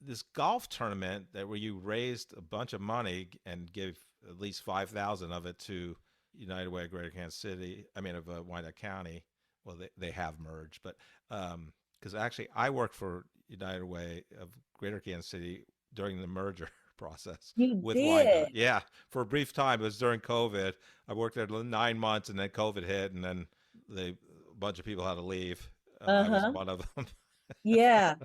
[SPEAKER 3] This golf tournament that where you raised a bunch of money and gave at least 5,000 of it to United Way of Greater Kansas City. I mean of Wyandotte County. Well, they have merged, but because actually I worked for United Way of Greater Kansas City during the merger process
[SPEAKER 1] You
[SPEAKER 3] with Wyandotte.
[SPEAKER 1] did.
[SPEAKER 3] Yeah, for a brief time. It was during COVID. I worked there 9 months, and then COVID hit, and then a bunch of people had to leave. I was
[SPEAKER 1] Uh-huh.
[SPEAKER 3] one of them.
[SPEAKER 1] Yeah.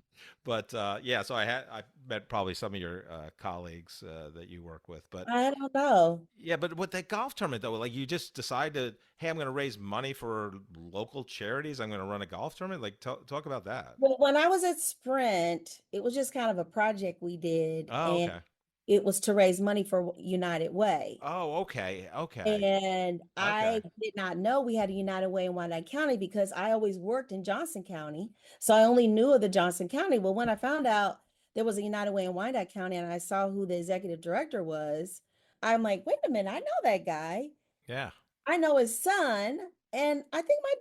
[SPEAKER 3] But yeah, so I met probably some of your colleagues that you work with, but
[SPEAKER 1] I don't know.
[SPEAKER 3] yeah, but with that golf tournament though, like you just decide to, hey, I'm going to raise money for local charities. I'm going to run a golf tournament. Like talk about that.
[SPEAKER 1] Well, when I was at Sprint, it was just kind of a project we did,
[SPEAKER 3] Oh,
[SPEAKER 1] and
[SPEAKER 3] okay.
[SPEAKER 1] it was to raise money for United Way.
[SPEAKER 3] Oh, okay. Okay.
[SPEAKER 1] And
[SPEAKER 3] Okay.
[SPEAKER 1] I did not know we had a United Way in Wyandotte County because I always worked in Johnson County. So I only knew of the Johnson County. Well, when I found out there was a United Way in Wyandotte County and I saw who the executive director was, I'm like, wait a minute, I know that guy.
[SPEAKER 3] Yeah.
[SPEAKER 1] I know his son. And I think my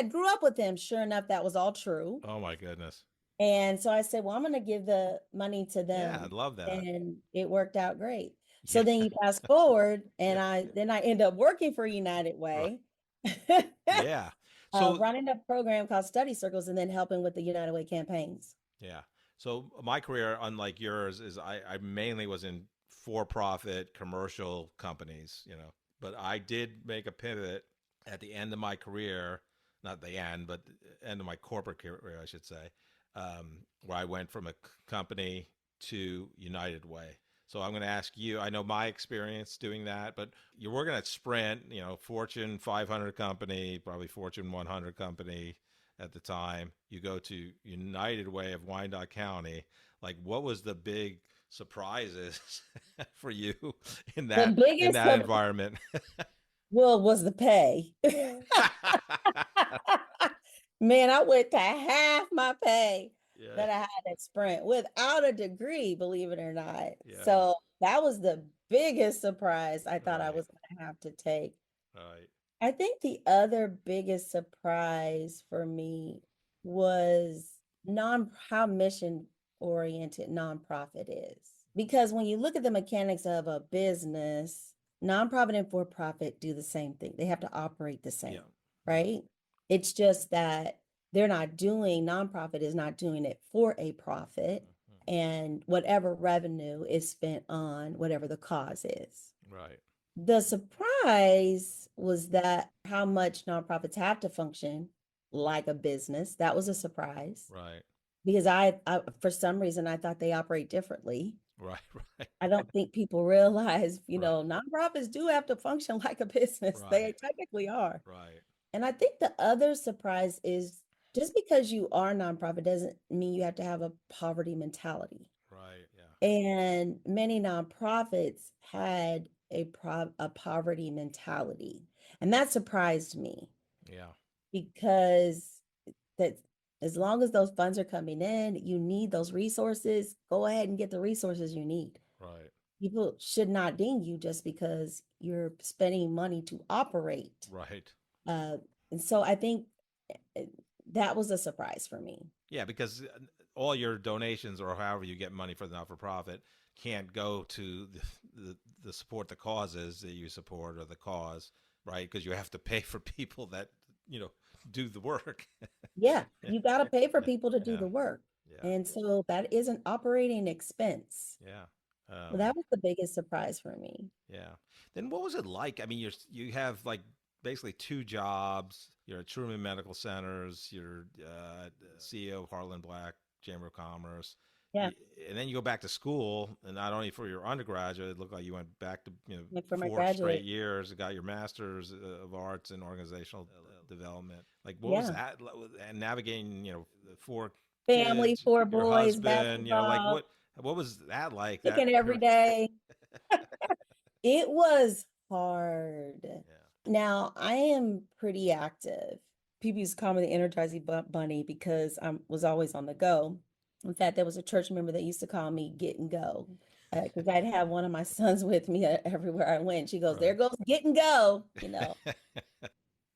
[SPEAKER 1] dad grew up with him. Sure enough, that was all true.
[SPEAKER 3] Oh my goodness.
[SPEAKER 1] And so I said, well, I'm going to give the money to
[SPEAKER 3] Yeah, I
[SPEAKER 1] them.
[SPEAKER 3] love that.
[SPEAKER 1] And it worked out great. So
[SPEAKER 3] Yeah.
[SPEAKER 1] then you fast forward and
[SPEAKER 3] Yeah.
[SPEAKER 1] I end up working for United
[SPEAKER 3] Right.
[SPEAKER 1] Way.
[SPEAKER 3] Yeah. So
[SPEAKER 1] Running a program called Study Circles and then helping with the United Way campaigns.
[SPEAKER 3] yeah. So my career, unlike yours, is I mainly was in for-profit commercial companies, but I did make a pivot at the end of my career, not the end, but the end of my corporate career, I should say, where I went from a company to United Way. So I'm going to ask you, I know my experience doing that, but you're working at Sprint, Fortune 500 company, probably Fortune 100 company at the time. You go to United Way of Wyandotte County. Like, what was the big surprises for you in
[SPEAKER 1] The biggest
[SPEAKER 3] that environment?
[SPEAKER 1] was the pay. Man, I went to half my pay
[SPEAKER 3] Yeah,
[SPEAKER 1] that I had at Sprint without a degree, believe it or not.
[SPEAKER 3] yeah,
[SPEAKER 1] So that was the biggest surprise I thought I
[SPEAKER 3] right,
[SPEAKER 1] was going to have to take.
[SPEAKER 3] right,
[SPEAKER 1] I think the other biggest surprise for me was how mission oriented nonprofit is. Because when you look at the mechanics of a business, nonprofit and for profit do the same thing. They have to operate the same,
[SPEAKER 3] yeah,
[SPEAKER 1] right? It's just that nonprofit is not doing it for a profit,
[SPEAKER 3] mhm,
[SPEAKER 1] and whatever revenue is spent on whatever the cause is.
[SPEAKER 3] right,
[SPEAKER 1] The surprise was that how much nonprofits have to function like a business. That was a surprise
[SPEAKER 3] right,
[SPEAKER 1] because for some reason, I thought they operate differently.
[SPEAKER 3] right, right,
[SPEAKER 1] I don't think people realize,
[SPEAKER 3] right,
[SPEAKER 1] nonprofits do have to function like a business. They
[SPEAKER 3] right,
[SPEAKER 1] technically are.
[SPEAKER 3] right,
[SPEAKER 1] And I think the other surprise is just because you are nonprofit doesn't mean you have to have a poverty mentality.
[SPEAKER 3] right, yeah,
[SPEAKER 1] And many nonprofits had a poverty mentality. And that surprised me
[SPEAKER 3] yeah,
[SPEAKER 1] because that as long as those funds are coming in, you need those resources, go ahead and get the resources you need.
[SPEAKER 3] right,
[SPEAKER 1] People should not ding you just because you're spending money to operate.
[SPEAKER 3] right.
[SPEAKER 1] Uh, and so I think uh, that was a surprise for me.
[SPEAKER 3] Yeah, because all your donations or however you get money for the not for profit can't go to the support the causes that you support or the cause, right? Because you have to pay for people that do the work.
[SPEAKER 1] Yeah,
[SPEAKER 3] Yeah,
[SPEAKER 1] you got to pay for people to do
[SPEAKER 3] yeah,
[SPEAKER 1] the work.
[SPEAKER 3] yeah,
[SPEAKER 1] And so that is an operating expense.
[SPEAKER 3] yeah.
[SPEAKER 1] So that was the biggest surprise for me.
[SPEAKER 3] Yeah. Then what was it like? I mean, you have like basically two jobs. You're at Truman Medical Centers. You're CEO of Heartland Black Chamber of Commerce.
[SPEAKER 1] Yeah,
[SPEAKER 3] And then you go back to school, and not only for your undergraduate, it looked like you went back to
[SPEAKER 1] like for my
[SPEAKER 3] 4 straight
[SPEAKER 1] graduate.
[SPEAKER 3] years. And got your master's of arts in organizational development. Like, what was
[SPEAKER 1] Yeah,
[SPEAKER 3] that? And navigating, the four
[SPEAKER 1] family,
[SPEAKER 3] kids,
[SPEAKER 1] 4
[SPEAKER 3] your
[SPEAKER 1] boys,
[SPEAKER 3] husband, like
[SPEAKER 1] basketball,
[SPEAKER 3] what was that like? That
[SPEAKER 1] cooking every
[SPEAKER 3] period?
[SPEAKER 1] day. It was hard.
[SPEAKER 3] Yeah.
[SPEAKER 1] Now, I am pretty active. People used to call me the Energizing Bunny because I was always on the go. In fact, there was a church member that used to call me Get and Go because I'd have one of my sons with me everywhere I went. She goes, "There
[SPEAKER 3] Right.
[SPEAKER 1] goes Get and Go."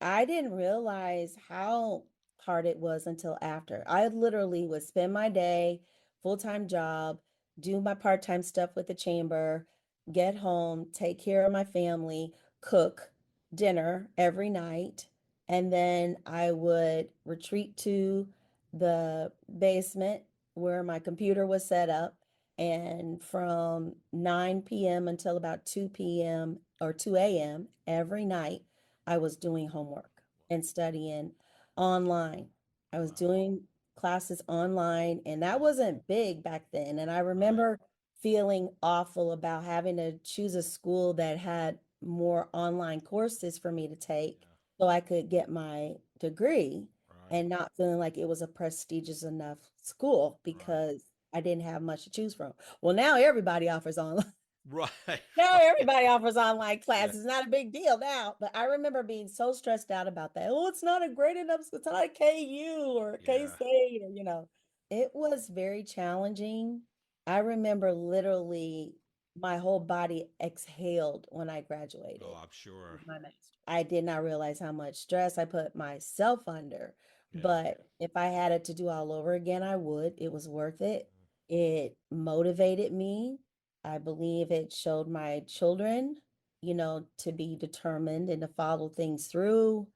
[SPEAKER 1] I didn't realize how hard it was until after. I literally would spend my day, full-time job, do my part-time stuff with the chamber, get home, take care of my family, cook dinner every night, and then I would retreat to the basement where my computer was set up. And from 9 p.m. until about 2 p.m. or 2 a.m. every night, I was doing homework and studying online. I was
[SPEAKER 3] Wow.
[SPEAKER 1] doing classes online, and that
[SPEAKER 3] Yeah.
[SPEAKER 1] wasn't big back then. And I
[SPEAKER 3] Right.
[SPEAKER 1] remember feeling awful about having to choose a school that had more online courses for me to take
[SPEAKER 3] Yeah.
[SPEAKER 1] so I could get my degree
[SPEAKER 3] Right.
[SPEAKER 1] and not feeling like it was a prestigious enough school
[SPEAKER 3] Right.
[SPEAKER 1] because I didn't have much to choose from. Well, now everybody offers online.
[SPEAKER 3] Right.
[SPEAKER 1] Now
[SPEAKER 3] Right.
[SPEAKER 1] everybody offers online
[SPEAKER 3] Yeah.
[SPEAKER 1] classes. It's not a big deal now. But I remember being so stressed out about that. Oh, it's not a great enough school. It's not a KU or
[SPEAKER 3] Yeah.
[SPEAKER 1] K-State or, It was very challenging. I remember literally my whole body exhaled when I
[SPEAKER 3] Oh,
[SPEAKER 1] graduated
[SPEAKER 3] I'm sure.
[SPEAKER 1] with my master. I did not realize how much stress I put myself under.
[SPEAKER 3] Yeah.
[SPEAKER 1] But if I had it to do all over again, I would. It was worth it. It motivated me. I believe it showed my children, to be determined and to follow things through.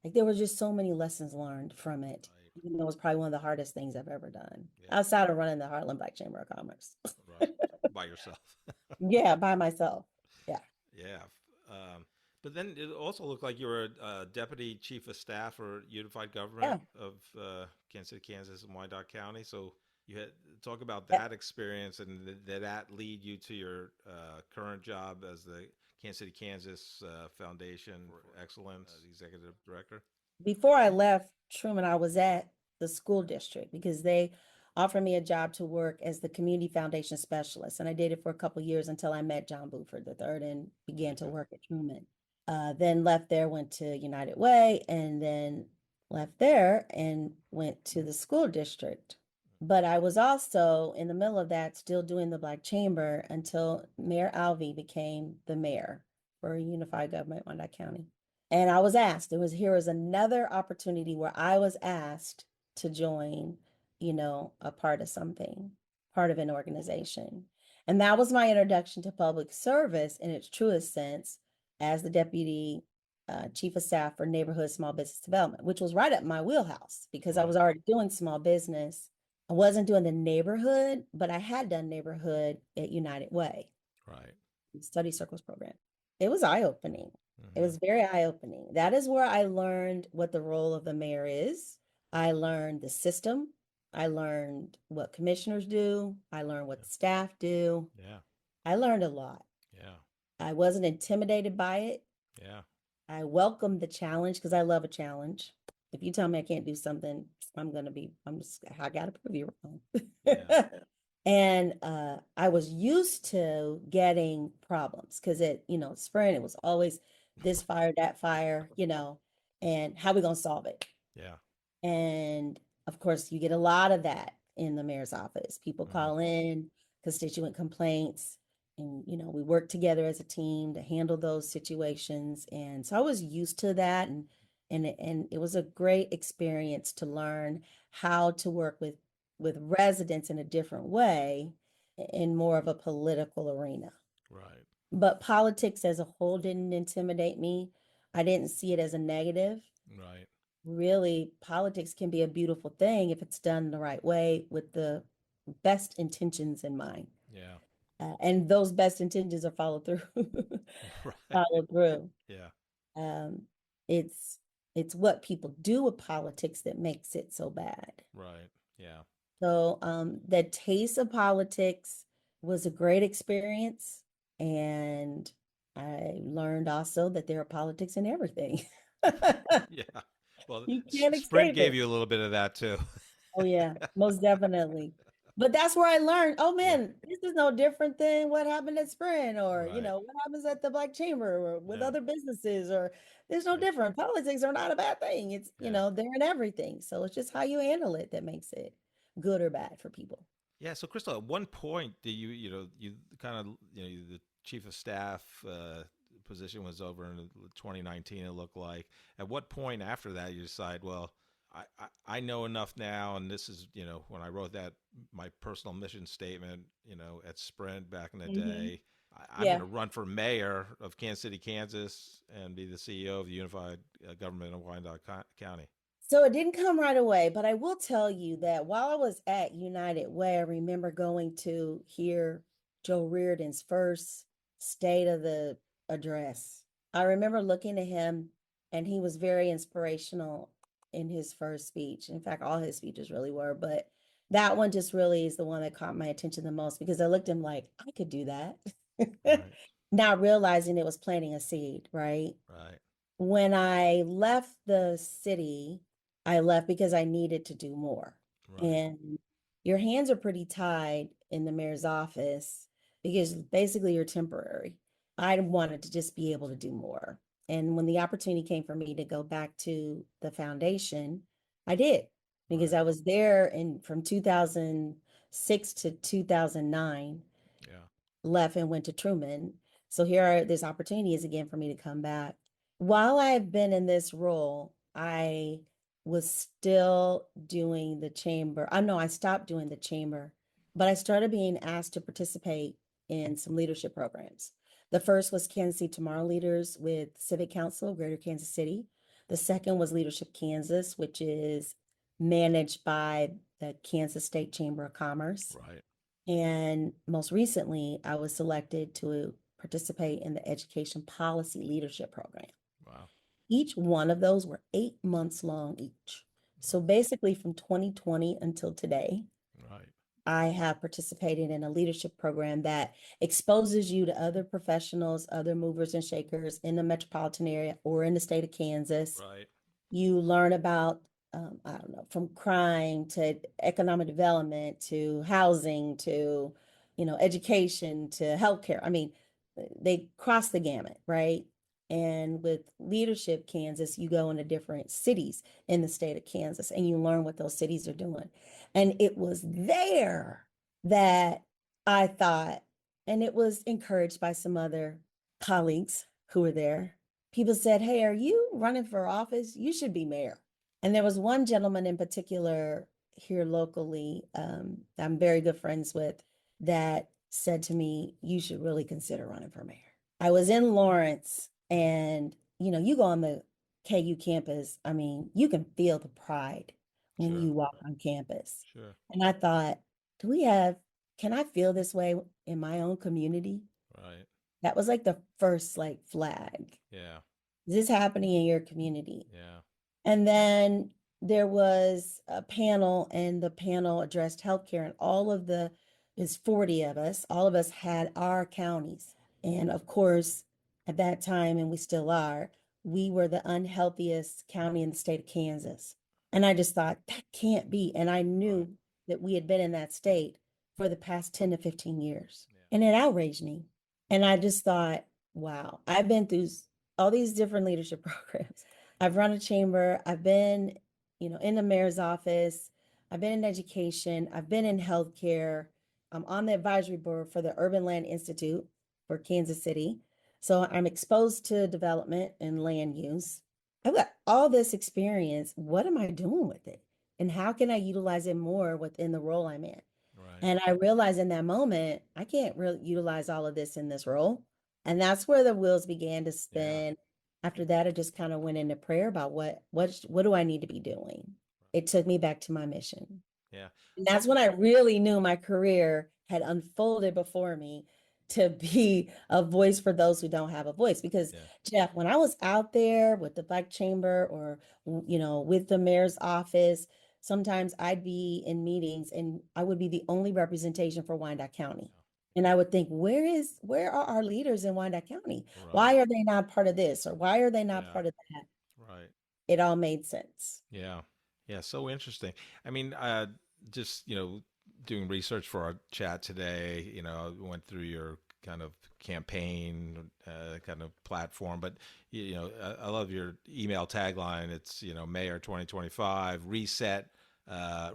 [SPEAKER 1] Like there were just so many lessons learned from it.
[SPEAKER 3] Right.
[SPEAKER 1] Even though it was probably one of the hardest things I've ever done
[SPEAKER 3] Yeah.
[SPEAKER 1] outside of running the Heartland Black Chamber of Commerce.
[SPEAKER 3] Right. By yourself.
[SPEAKER 1] Yeah, by myself. Yeah.
[SPEAKER 3] Yeah. Um, but then it also looked like you were a deputy chief of staff for unified government
[SPEAKER 1] Yeah.
[SPEAKER 3] of Kansas City, Kansas, and Wyandotte County. So you had talk about
[SPEAKER 1] Yeah.
[SPEAKER 3] that experience, and did that lead you to your current job as the Kansas City, Kansas Foundation for Excellence executive director?
[SPEAKER 1] Before I left Truman, I was at the school district because they offered me a job to work as the community foundation specialist. And I did it for a couple of years until I met John Buford III and began to
[SPEAKER 3] Okay.
[SPEAKER 1] work at Truman. Then left there, went to United Way, and then left there and went to the school district. But I was also in the middle of that still doing the Black Chamber until Mayor Alvey became the mayor for Unified Government Wyandotte County. And I was asked, here was another opportunity where I was asked to join, a part of something, part of an organization. And that was my introduction to public service in its truest sense as the deputy chief of staff for neighborhood small business development, which was right up my wheelhouse because I was already doing small business. I wasn't doing the neighborhood, but I had done neighborhood at United Way.
[SPEAKER 3] Right.
[SPEAKER 1] Study circles program. It was eye-opening. It was very eye-opening. That is where I learned what the role of the mayor is. I learned the system. I learned what commissioners do. I learned what the staff do.
[SPEAKER 3] Yeah.
[SPEAKER 1] I learned a lot.
[SPEAKER 3] Yeah.
[SPEAKER 1] I wasn't intimidated by it.
[SPEAKER 3] Yeah.
[SPEAKER 1] I welcomed the challenge because I love a challenge. If you tell me I can't do something, I gotta prove you wrong.
[SPEAKER 3] Yeah.
[SPEAKER 1] And I was used to getting problems because Sprint, it was always this fire, that fire, and how we gonna solve it?
[SPEAKER 3] Yeah.
[SPEAKER 1] And of course, you get a lot of that in the mayor's office. People
[SPEAKER 3] Mhm.
[SPEAKER 1] call in constituent complaints, and we work together as a team to handle those situations. And so I was used to that, and it was a great experience to learn how to work with residents in a different way in more of a political arena.
[SPEAKER 3] Right.
[SPEAKER 1] But politics as a whole didn't intimidate me. I didn't see it as a negative.
[SPEAKER 3] Right.
[SPEAKER 1] Really, politics can be a beautiful thing if it's done the right way with the best intentions in mind.
[SPEAKER 3] Yeah.
[SPEAKER 1] And those best intentions are followed through.
[SPEAKER 3] Right.
[SPEAKER 1] Followed through.
[SPEAKER 3] Yeah.
[SPEAKER 1] Um, it's what people do with politics that makes it so bad.
[SPEAKER 3] Right. Yeah.
[SPEAKER 1] So the taste of politics was a great experience. And I learned also that there are politics in everything.
[SPEAKER 3] Yeah. Well,
[SPEAKER 1] You can't
[SPEAKER 3] Sprint
[SPEAKER 1] escape
[SPEAKER 3] gave
[SPEAKER 1] it.
[SPEAKER 3] you a little bit of that too.
[SPEAKER 1] Oh yeah, most definitely. But that's where I learned, oh
[SPEAKER 3] Yeah.
[SPEAKER 1] man, this is no different than what happened at Sprint or,
[SPEAKER 3] Right.
[SPEAKER 1] what happens at the Black Chamber or with
[SPEAKER 3] Yeah.
[SPEAKER 1] other businesses or there's no
[SPEAKER 3] Yeah.
[SPEAKER 1] different. Politics are not a bad thing. It's,
[SPEAKER 3] Yeah.
[SPEAKER 1] they're in everything. So it's just how you handle it that makes it good or bad for people.
[SPEAKER 3] Yeah. So, Crystal, at one point, you kind of, the chief of staff position was over in 2019, it looked like. At what point after that you decide, well, I know enough now, and this is, when I wrote my personal mission statement, at Sprint back in the day, I'm
[SPEAKER 1] Yeah.
[SPEAKER 3] going to run for mayor of Kansas City, Kansas, and be the CEO of the Unified Government of Wyandotte County.
[SPEAKER 1] So it didn't come right away, but I will tell you that while I was at United Way, I remember going to hear Joe Reardon's first State of the Address. I remember looking at him, and he was very inspirational in his first speech. In fact, all his speeches really were, but that one just really is the one that caught my attention the most because I looked at him like, I could do that.
[SPEAKER 3] Right.
[SPEAKER 1] Not realizing it was planting a seed, right?
[SPEAKER 3] Right.
[SPEAKER 1] When I left the city, I left because I needed to do more.
[SPEAKER 3] Right.
[SPEAKER 1] And your hands are pretty tied in the mayor's office because basically you're temporary. I wanted to just be able to do more. And when the opportunity came for me to go back to the foundation, I did because
[SPEAKER 3] Right.
[SPEAKER 1] I was there from 2006 to 2009,
[SPEAKER 3] Yeah.
[SPEAKER 1] left and went to Truman. So this opportunity is again for me to come back. While I've been in this role, I was still doing the chamber. I know I stopped doing the chamber, but I started being asked to participate in some leadership programs. The first was Kansas City Tomorrow Leaders with Civic Council, Greater Kansas City. The second was Leadership Kansas, which is managed by the Kansas State Chamber of Commerce.
[SPEAKER 3] Right.
[SPEAKER 1] And most recently, I was selected to participate in the Education Policy Leadership Program.
[SPEAKER 3] Wow.
[SPEAKER 1] Each one of those were 8 months long each. So basically from 2020 until today,
[SPEAKER 3] Right.
[SPEAKER 1] I have participated in a leadership program that exposes you to other professionals, other movers and shakers in the metropolitan area or in the state of Kansas.
[SPEAKER 3] Right.
[SPEAKER 1] You learn about, I don't know, from crime to economic development to housing to, education to healthcare. I mean, they cross the gamut, right? And with Leadership Kansas, you go into different cities in the state of Kansas and you learn what those cities are doing. And it was there that I thought, and it was encouraged by some other colleagues who were there. People said, "Hey, are you running for office? You should be mayor." And there was one gentleman in particular here locally, I'm very good friends with, that said to me, "You should really consider running for mayor." I was in Lawrence, and you go on the KU campus. I mean, you can feel the pride when
[SPEAKER 3] Sure.
[SPEAKER 1] you walk on campus.
[SPEAKER 3] Sure.
[SPEAKER 1] And I thought, can I feel this way in my own community?
[SPEAKER 3] Right.
[SPEAKER 1] That was like the first like flag.
[SPEAKER 3] Yeah.
[SPEAKER 1] Is this happening in your community?
[SPEAKER 3] Yeah.
[SPEAKER 1] And then there was a panel, and the panel addressed healthcare, and there's 40 of us, all of us had our counties. And of course, at that time, and we still are, we were the unhealthiest county in the state of Kansas. And I just thought, that can't be. And I knew
[SPEAKER 3] Right.
[SPEAKER 1] that we had been in that state for the past 10 to 15 years.
[SPEAKER 3] Yeah.
[SPEAKER 1] And it outraged me. And I just thought, wow, I've been through all these different leadership programs. I've run a chamber. I've been, in the mayor's office. I've been in education. I've been in healthcare. I'm on the advisory board for the Urban Land Institute for Kansas City. So I'm exposed to development and land use. I've got all this experience. What am I doing with it? And how can I utilize it more within the role I'm in?
[SPEAKER 3] Right.
[SPEAKER 1] And I realized in that moment, I can't really utilize all of this in this role. And that's where the wheels began to spin. After that, I just kind of went into prayer about what do I need to be doing? It took me back to my mission.
[SPEAKER 3] Yeah.
[SPEAKER 1] And that's when I really knew my career had unfolded before me to be a voice for those who don't have a voice. Because
[SPEAKER 3] Yeah.
[SPEAKER 1] Jeff, when I was out there with the Black Chamber or, with the mayor's office, sometimes I'd be in meetings and I would be the only representation for Wyandotte County. And I would think, where are our leaders in Wyandotte County?
[SPEAKER 3] Right.
[SPEAKER 1] Why are they not part of this? Or why are they not
[SPEAKER 3] Yeah.
[SPEAKER 1] part of that?
[SPEAKER 3] Right.
[SPEAKER 1] It all made sense.
[SPEAKER 3] Yeah. Yeah. So interesting. I mean, just, doing research for our chat today, went through your kind of campaign, kind of platform, but, I love your email tagline. It's, Mayor 2025, reset,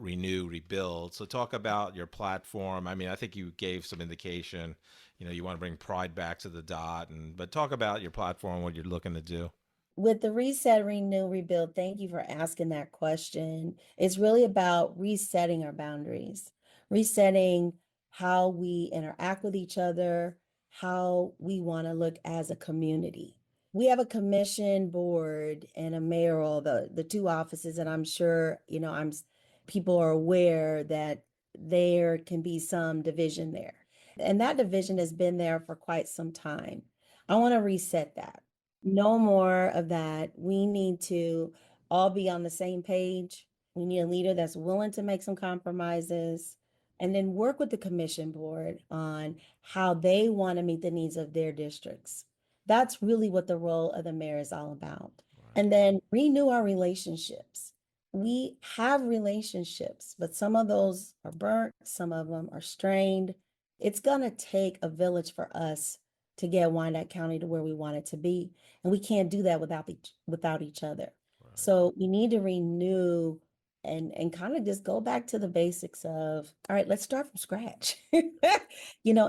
[SPEAKER 3] renew, rebuild. So talk about your platform. I mean, I think you gave some indication, you want to bring pride back to the dot, but talk about your platform, what you're looking to do.
[SPEAKER 1] With the reset, renew, rebuild, thank you for asking that question. It's really about resetting our boundaries, resetting how we interact with each other, how we want to look as a community. We have a commission board and a mayoral, the two offices, and I'm sure, people are aware that there can be some division there. And that division has been there for quite some time. I want to reset that. No more of that. We need to all be on the same page. We need a leader that's willing to make some compromises and then work with the commission board on how they want to meet the needs of their districts. That's really what the role of the mayor is all about.
[SPEAKER 3] Right.
[SPEAKER 1] And then renew our relationships. We have relationships, but some of those are burnt, some of them are strained. It's going to take a village for us to get Wyandotte County to where we want it to be. And we can't do that without each other.
[SPEAKER 3] Right.
[SPEAKER 1] So we need to renew and kind of just go back to the basics of, all right, let's start from scratch, and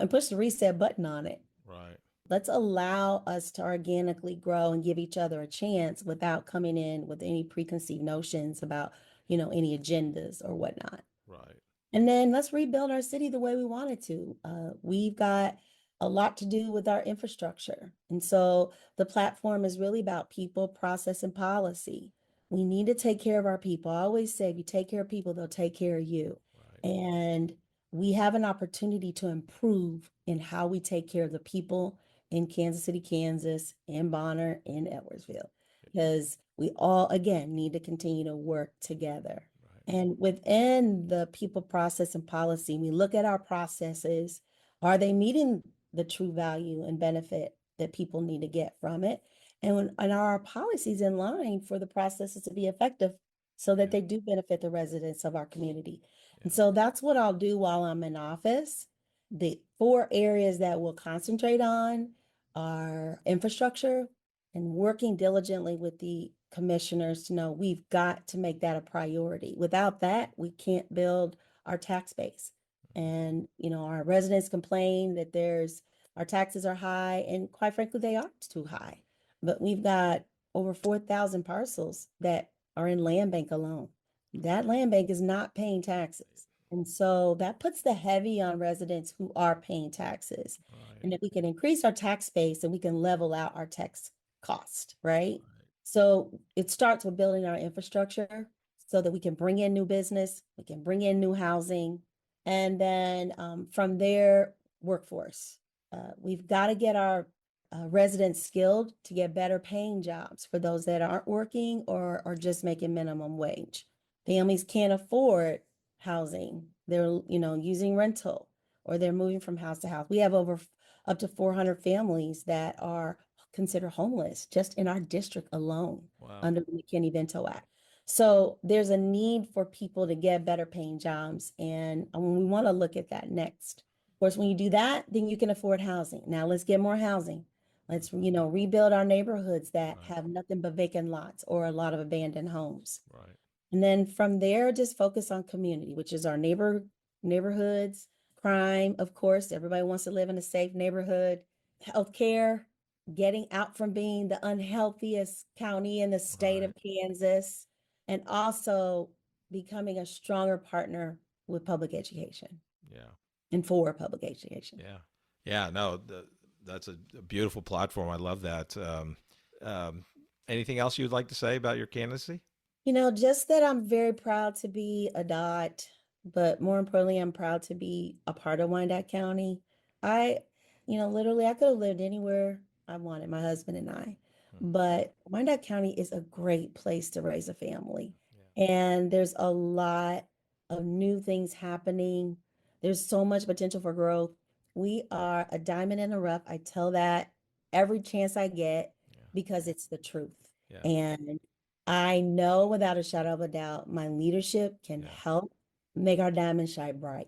[SPEAKER 1] push the reset button on it.
[SPEAKER 3] Right.
[SPEAKER 1] Let's allow us to organically grow and give each other a chance without coming in with any preconceived notions about, any agendas or whatnot.
[SPEAKER 3] Right.
[SPEAKER 1] And then let's rebuild our city the way we want it to. We've got a lot to do with our infrastructure. And so the platform is really about people, process, and policy. We need to take care of our people. I always say, if you take care of people, they'll take care of you.
[SPEAKER 3] Right.
[SPEAKER 1] And we have an opportunity to improve in how we take care of the people in Kansas City, Kansas, in Bonner, in Edwardsville, because we all, again, need to continue to work together.
[SPEAKER 3] Right.
[SPEAKER 1] And within the people, process, and policy, we look at our processes. Are they meeting the true value and benefit that people need to get from it? And are our policies in line for the processes to be effective so that
[SPEAKER 3] Yeah.
[SPEAKER 1] they do benefit the residents of our community? And
[SPEAKER 3] Yeah.
[SPEAKER 1] so that's what I'll do while I'm in office. The 4 areas that we'll concentrate on are infrastructure and working diligently with the commissioners to know we've got to make that a priority. Without that, we can't build our tax base. And, our residents complain that our taxes are high, and quite frankly, they are too high. But we've got over 4,000 parcels that are in land bank alone. That land bank is not paying taxes. And so that puts the heavy on residents who are paying taxes.
[SPEAKER 3] Right.
[SPEAKER 1] And if we can increase our tax base, and we can level out our tax cost, right?
[SPEAKER 3] Right.
[SPEAKER 1] So it starts with building our infrastructure so that we can bring in new business, we can bring in new housing, and then from there, workforce. We've got to get our residents skilled to get better paying jobs for those that aren't working or are just making minimum wage. Families can't afford housing. They're, using rental, or they're moving from house to house. We have up to 400 families that are considered homeless just in our district alone.
[SPEAKER 3] Wow.
[SPEAKER 1] Under the McKinney-Vento Act. So there's a need for people to get better paying jobs. And we want to look at that next. Of course, when you do that, then you can afford housing. Now let's get more housing. Let's, rebuild our neighborhoods that
[SPEAKER 3] Right.
[SPEAKER 1] have nothing but vacant lots or a lot of abandoned homes.
[SPEAKER 3] Right.
[SPEAKER 1] And then from there, just focus on community, which is our neighborhoods, crime, of course. Everybody wants to live in a safe neighborhood, healthcare, getting out from being the unhealthiest county in the state of Kansas, and also becoming a stronger partner with public education
[SPEAKER 3] Yeah.
[SPEAKER 1] and for public education.
[SPEAKER 3] Yeah. Yeah. No, that's a beautiful platform. I love that. Anything else you'd like to say about your candidacy?
[SPEAKER 1] Just that I'm very proud to be a dot, but more importantly, I'm proud to be a part of Wyandotte County. I, literally, I could have lived anywhere I wanted, my husband and I, but Wyandotte County is a great place to raise a family.
[SPEAKER 3] Yeah.
[SPEAKER 1] And there's a lot of new things happening. There's so much potential for growth. We are a diamond in the rough. I tell that every chance I get because it's the truth.
[SPEAKER 3] Yeah.
[SPEAKER 1] And I know without a shadow of a doubt, my leadership can help make our diamond shine bright.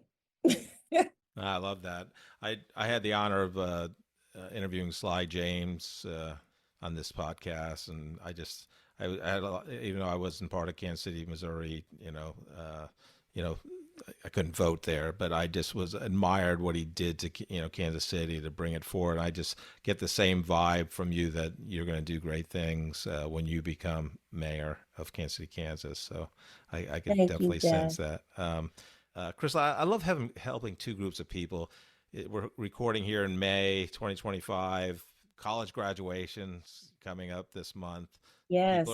[SPEAKER 3] I love that. I had the honor of interviewing Sly James on this podcast, and I had even though I wasn't part of Kansas City, Missouri, I couldn't vote there, but I just was admired what he did to Kansas City to bring it forward. I just get the same vibe from you that you're going to do great things when you become mayor of Kansas City, Kansas. So I can definitely sense that. Christal, I love helping 2 groups of people. We're recording here in May 2025. College graduations coming up this month.
[SPEAKER 1] Yes.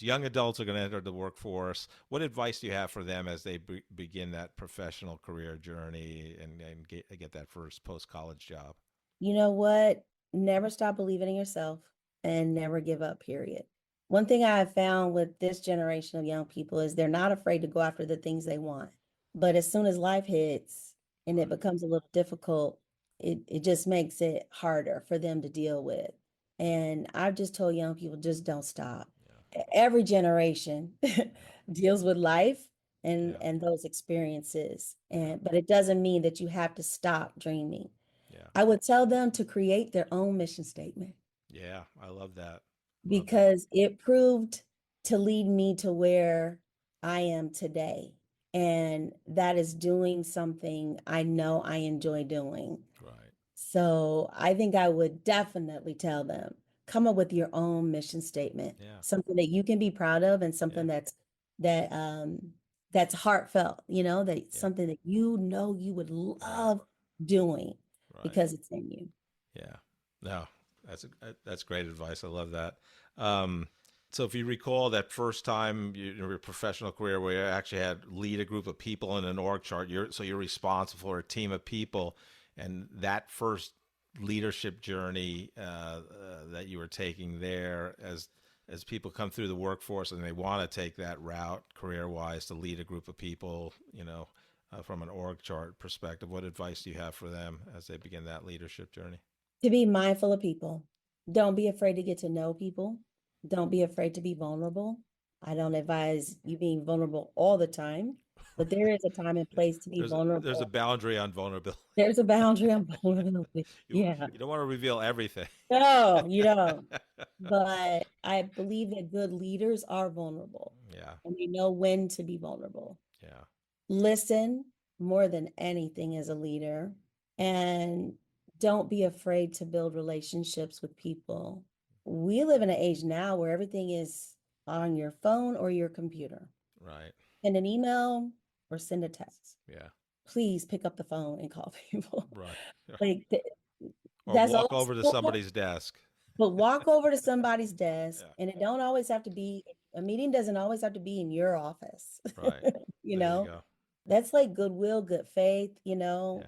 [SPEAKER 3] Young adults are going to enter the workforce. What advice do you have for them as they begin that professional career journey and get that first post-college job?
[SPEAKER 1] You know what? Never stop believing in yourself and never give up, period. One thing I have found with this generation of young people is they're not afraid to go after the things they want. But as soon as life hits and it becomes a little difficult, it just makes it harder for them to deal with. And I've just told young people, just don't stop. Every generation deals with life and those experiences. But it doesn't mean that you have to stop dreaming. I would tell them to create their own mission statement.
[SPEAKER 3] Yeah, I love that.
[SPEAKER 1] Because it proved to lead me to where I am today. And that is doing something I know I enjoy doing.
[SPEAKER 3] Right.
[SPEAKER 1] So I think I would definitely tell them, come up with your own mission statement, something that you can be proud of, and something that's heartfelt, that's something that you would love doing.
[SPEAKER 3] Right.
[SPEAKER 1] because it's in you.
[SPEAKER 3] Yeah. No, that's great advice. I love that. So if you recall that first time in your professional career where you actually had lead a group of people in an org chart, you're responsible for a team of people, and that first leadership journey that you were taking there as people come through the workforce and they want to take that route career-wise to lead a group of people, from an org chart perspective, what advice do you have for them as they begin that leadership journey?
[SPEAKER 1] To be mindful of people. Don't be afraid to get to know people. Don't be afraid to be vulnerable. I don't advise you being vulnerable all the time, but there is a time and place to be
[SPEAKER 3] There's a
[SPEAKER 1] vulnerable.
[SPEAKER 3] boundary on vulnerability.
[SPEAKER 1] There's a boundary on vulnerability.
[SPEAKER 3] you
[SPEAKER 1] Yeah.
[SPEAKER 3] you don't want to reveal everything.
[SPEAKER 1] No, you don't. But I believe that good leaders are vulnerable
[SPEAKER 3] Yeah,
[SPEAKER 1] and they know when to be vulnerable.
[SPEAKER 3] yeah,
[SPEAKER 1] Listen more than anything as a leader, and don't be afraid to build relationships with people. We live in an age now where everything is on your phone or your computer.
[SPEAKER 3] right.
[SPEAKER 1] Send an email or send a text.
[SPEAKER 3] Yeah,
[SPEAKER 1] Please pick up the phone and call people.
[SPEAKER 3] right.
[SPEAKER 1] Like
[SPEAKER 3] Or
[SPEAKER 1] that's
[SPEAKER 3] walk
[SPEAKER 1] old
[SPEAKER 3] over to
[SPEAKER 1] school.
[SPEAKER 3] somebody's desk.
[SPEAKER 1] But walk over to somebody's desk,
[SPEAKER 3] Yeah,
[SPEAKER 1] and it don't always have to be a meeting, doesn't always have to be in your office.
[SPEAKER 3] right.
[SPEAKER 1] You
[SPEAKER 3] There you
[SPEAKER 1] know,
[SPEAKER 3] go.
[SPEAKER 1] that's like goodwill, good faith,
[SPEAKER 3] Yeah,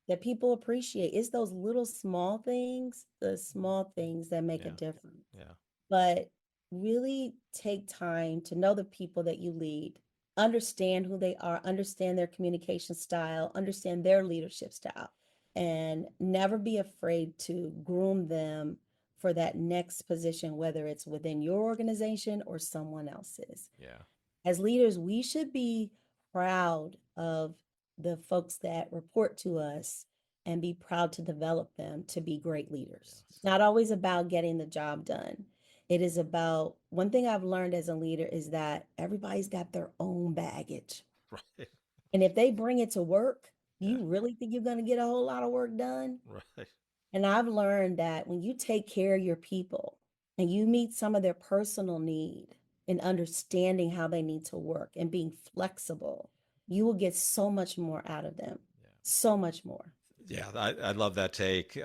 [SPEAKER 1] that people appreciate. It's those little small things, the small things that make a
[SPEAKER 3] yeah,
[SPEAKER 1] difference.
[SPEAKER 3] yeah,
[SPEAKER 1] But really take time to know the people that you lead, understand who they are, understand their communication style, understand their leadership style, and never be afraid to groom them for that next position, whether it's within your organization or someone else's.
[SPEAKER 3] yeah.
[SPEAKER 1] As leaders, we should be proud of the folks that report to us and be proud to develop them to be great leaders.
[SPEAKER 3] Yes.
[SPEAKER 1] It's not always about getting the job done. It is about, one thing I've learned as a leader is that everybody's got their own baggage.
[SPEAKER 3] Right.
[SPEAKER 1] And if they bring it to work,
[SPEAKER 3] Yeah,
[SPEAKER 1] you really think you're going to get a whole lot of work done?
[SPEAKER 3] right.
[SPEAKER 1] And I've learned that when you take care of your people and you meet some of their personal need and understanding how they need to work and being flexible, you will get so much more out of them.
[SPEAKER 3] Yeah.
[SPEAKER 1] So much more.
[SPEAKER 3] Yeah, I love that take.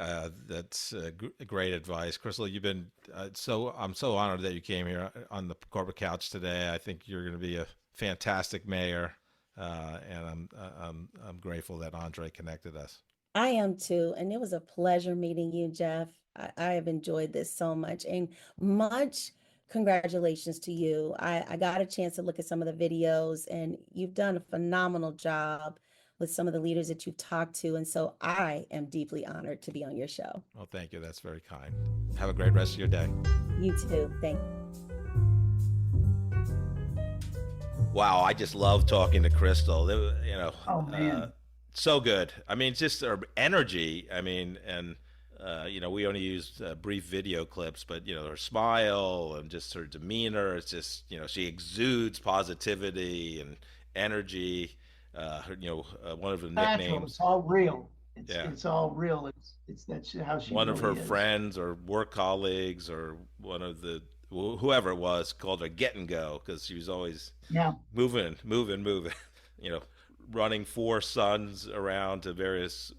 [SPEAKER 3] That's great advice, Crystal. You've been I'm so honored that you came here on the corporate couch today. I think you're going to be a fantastic mayor, and I'm grateful that Andre connected us.
[SPEAKER 1] I am too. And it was a pleasure meeting you, Jeff. I have enjoyed this so much. And much congratulations to you. I got a chance to look at some of the videos, and you've done a phenomenal job with some of the leaders that you've talked to. And so I am deeply honored to be on your show.
[SPEAKER 3] Well, thank you. That's very kind. Have a great rest of your day.
[SPEAKER 1] You too. Thank you.
[SPEAKER 3] Wow, I just love talking to Crystal.
[SPEAKER 4] Oh, man.
[SPEAKER 3] So good. I mean, just her energy. I mean, and we only used brief video clips, but her smile and just her demeanor. It's just she exudes positivity and energy. One of the
[SPEAKER 4] Natural.
[SPEAKER 3] nicknames.
[SPEAKER 4] It's all real.
[SPEAKER 3] Yeah.
[SPEAKER 4] It's all real. It's that's how she
[SPEAKER 3] One of her
[SPEAKER 4] really is.
[SPEAKER 3] friends or work colleagues or one of the whoever it was called her Get and Go because she was always
[SPEAKER 4] Yeah.
[SPEAKER 3] moving, running 4 sons around to various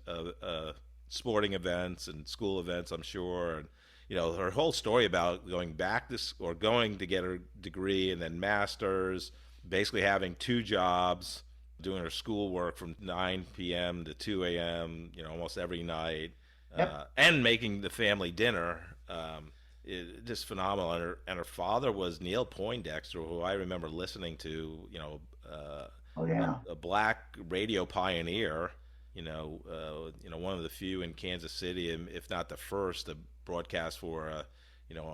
[SPEAKER 3] sporting events and school events, I'm sure. And her whole story about going to get her degree and then master's, basically having 2 jobs, doing her schoolwork from 9 p.m. to 2 a.m. Almost every night, and making the family dinner. Just phenomenal. And her father was Neil Poindexter, who I remember listening to.
[SPEAKER 4] Oh yeah.
[SPEAKER 3] A black radio pioneer. One of the few in Kansas City, if not the first, to broadcast for a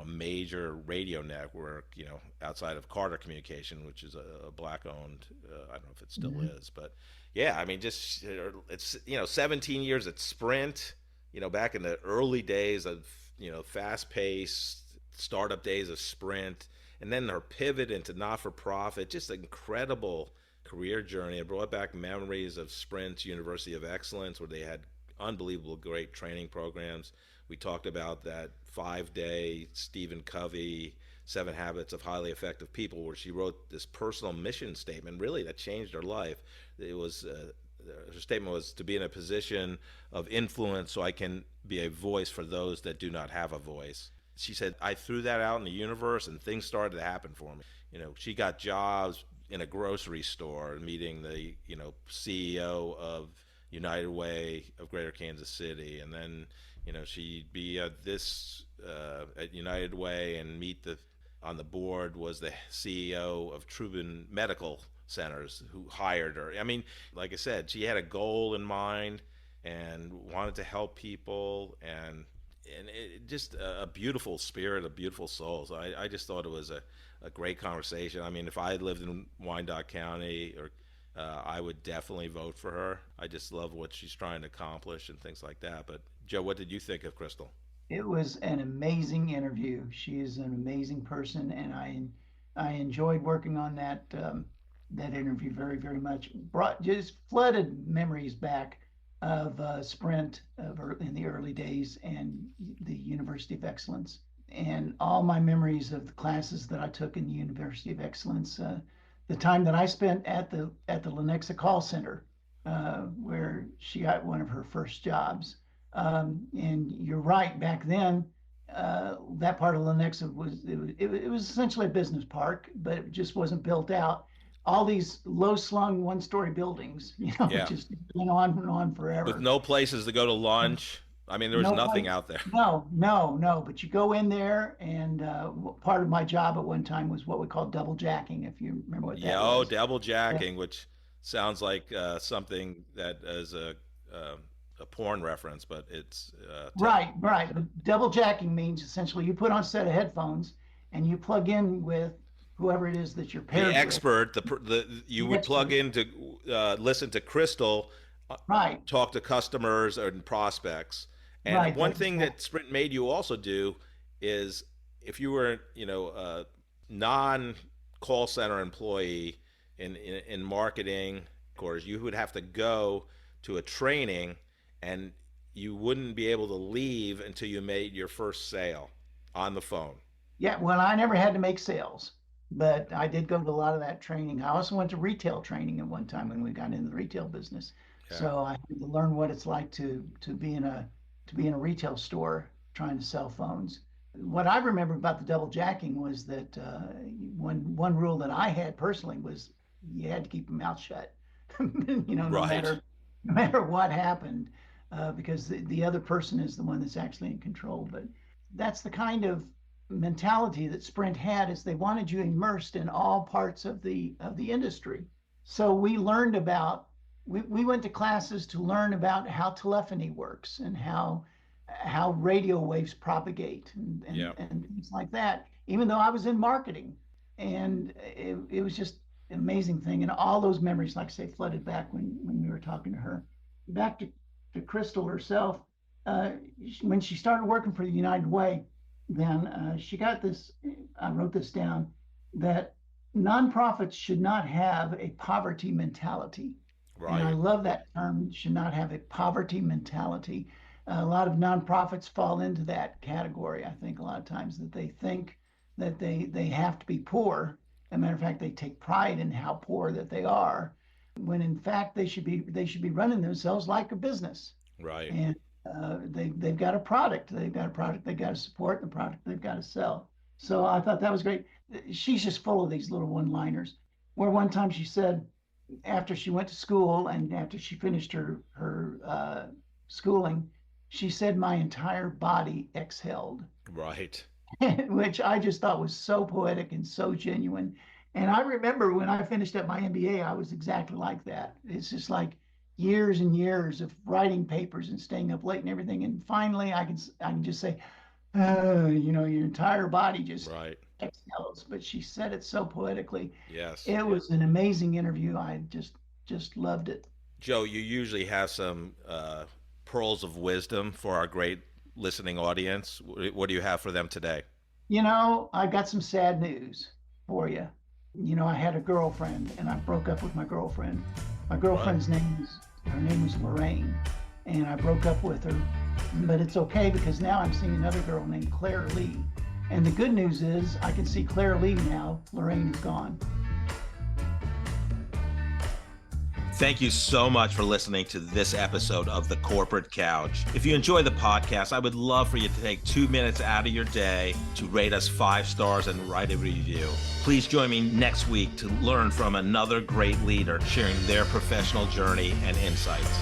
[SPEAKER 3] major radio network, outside of Carter Communication, which is a black-owned. I don't know if it still is, but yeah, I mean, just it's 17 years at Sprint. Back in the early days of fast-paced startup days of Sprint, and then her pivot into not-for-profit, just an incredible career journey. It brought back memories of Sprint's University of Excellence, where they had unbelievable great training programs. We talked about that 5-day Stephen Covey 7 Habits of Highly Effective People, where she wrote this personal mission statement, really, that changed her life. It was her statement was to be in a position of influence so I can be a voice for those that do not have a voice. She said, I threw that out in the universe and things started to happen for me. She got jobs in a grocery store, meeting the, CEO of United Way of Greater Kansas City. And then, she'd be at United Way and meet on the board was the CEO of Trubin Medical Centers, who hired her. I mean, like I said, she had a goal in mind and wanted to help people, and just a beautiful spirit, a beautiful soul. So I just thought it was a great conversation. I mean, if I lived in Wyandotte County, I would definitely vote for her. I just love what she's trying to accomplish and things like that. But Joe, what did you think of Christal?
[SPEAKER 4] It was an amazing interview. She is an amazing person, and I enjoyed working on that interview very, very much. Just flooded memories back of Sprint in the early days and the University of Excellence, and all my memories of the classes that I took in the University of Excellence. The time that I spent at the Lenexa call center, where she got one of her first jobs. And you're right, back then, that part of Lenexa was essentially a business park, but it just wasn't built out. All these low-slung one-story buildings, just went on and on forever.
[SPEAKER 3] With no places to go to lunch. I mean, there was nothing out there.
[SPEAKER 4] No. But you go in there, and part of my job at one time was what we called double jacking, if you remember what that was.
[SPEAKER 3] Double jacking, which sounds like something that is a porn reference, but it's
[SPEAKER 4] right. Double jacking means essentially you put on a set of headphones and you plug in with whoever it is that you're paired with.
[SPEAKER 3] The expert, you would plug in to listen to Christal,
[SPEAKER 4] right?
[SPEAKER 3] Talk to customers and prospects. And one thing that Sprint made you also do is, if you were, a non-call center employee in marketing, of course, you would have to go to a training, and you wouldn't be able to leave until you made your first sale on the phone.
[SPEAKER 4] Yeah, well, I never had to make sales, but I did go to a lot of that training. I also went to retail training at one time when we got into the retail business. Yeah. So I had to learn what it's like to be in a retail store trying to sell phones. What I remember about the double jacking was that one rule that I had personally was you had to keep your mouth shut. No matter what happened, because the other person is the one that's actually in control. But that's the kind of mentality that Sprint had, is they wanted you immersed in all parts of the industry. So we learned about, we went to classes to learn about how telephony works and how radio waves propagate and things like that, even though I was in marketing. And it was just an amazing thing. And all those memories, like I say, flooded back when we were talking to her. Back to Christal herself, when she started working for the United Way, then she got this, I wrote this down, that nonprofits should not have a poverty mentality. Right. And I love that term, should not have a poverty mentality. A lot of nonprofits fall into that category, I think, a lot of times, that they think that they have to be poor. As a matter of fact, they take pride in how poor that they are, when in fact they should be running themselves like a business.
[SPEAKER 3] Right.
[SPEAKER 4] And they've got a product. They've got to support, the product they've got to sell. So I thought that was great. She's just full of these little one-liners. Where one time she said, after she went to school and after she finished her schooling, she said, "My entire body exhaled."
[SPEAKER 3] Right.
[SPEAKER 4] Which I just thought was so poetic and so genuine. And I remember when I finished up my MBA, I was exactly like that. It's just like years and years of writing papers and staying up late and everything. And finally, I can just say, your entire body just exhales. But she said it so poetically.
[SPEAKER 3] Yes.
[SPEAKER 4] It was an amazing interview. I just loved it.
[SPEAKER 3] Joe, you usually have some pearls of wisdom for our great listening audience. What do you have for them today?
[SPEAKER 4] I got some sad news for you. I had a girlfriend, and I broke up with my girlfriend. My girlfriend's name was Lorraine, and I broke up with her. But it's okay, because now I'm seeing another girl named Claire Lee. And the good news is I can see Claire Lee now. Lorraine is gone.
[SPEAKER 3] Thank you so much for listening to this episode of The Corporate Couch. If you enjoy the podcast, I would love for you to take 2 minutes out of your day to rate us 5 stars and write a review. Please join me next week to learn from another great leader sharing their professional journey and insights.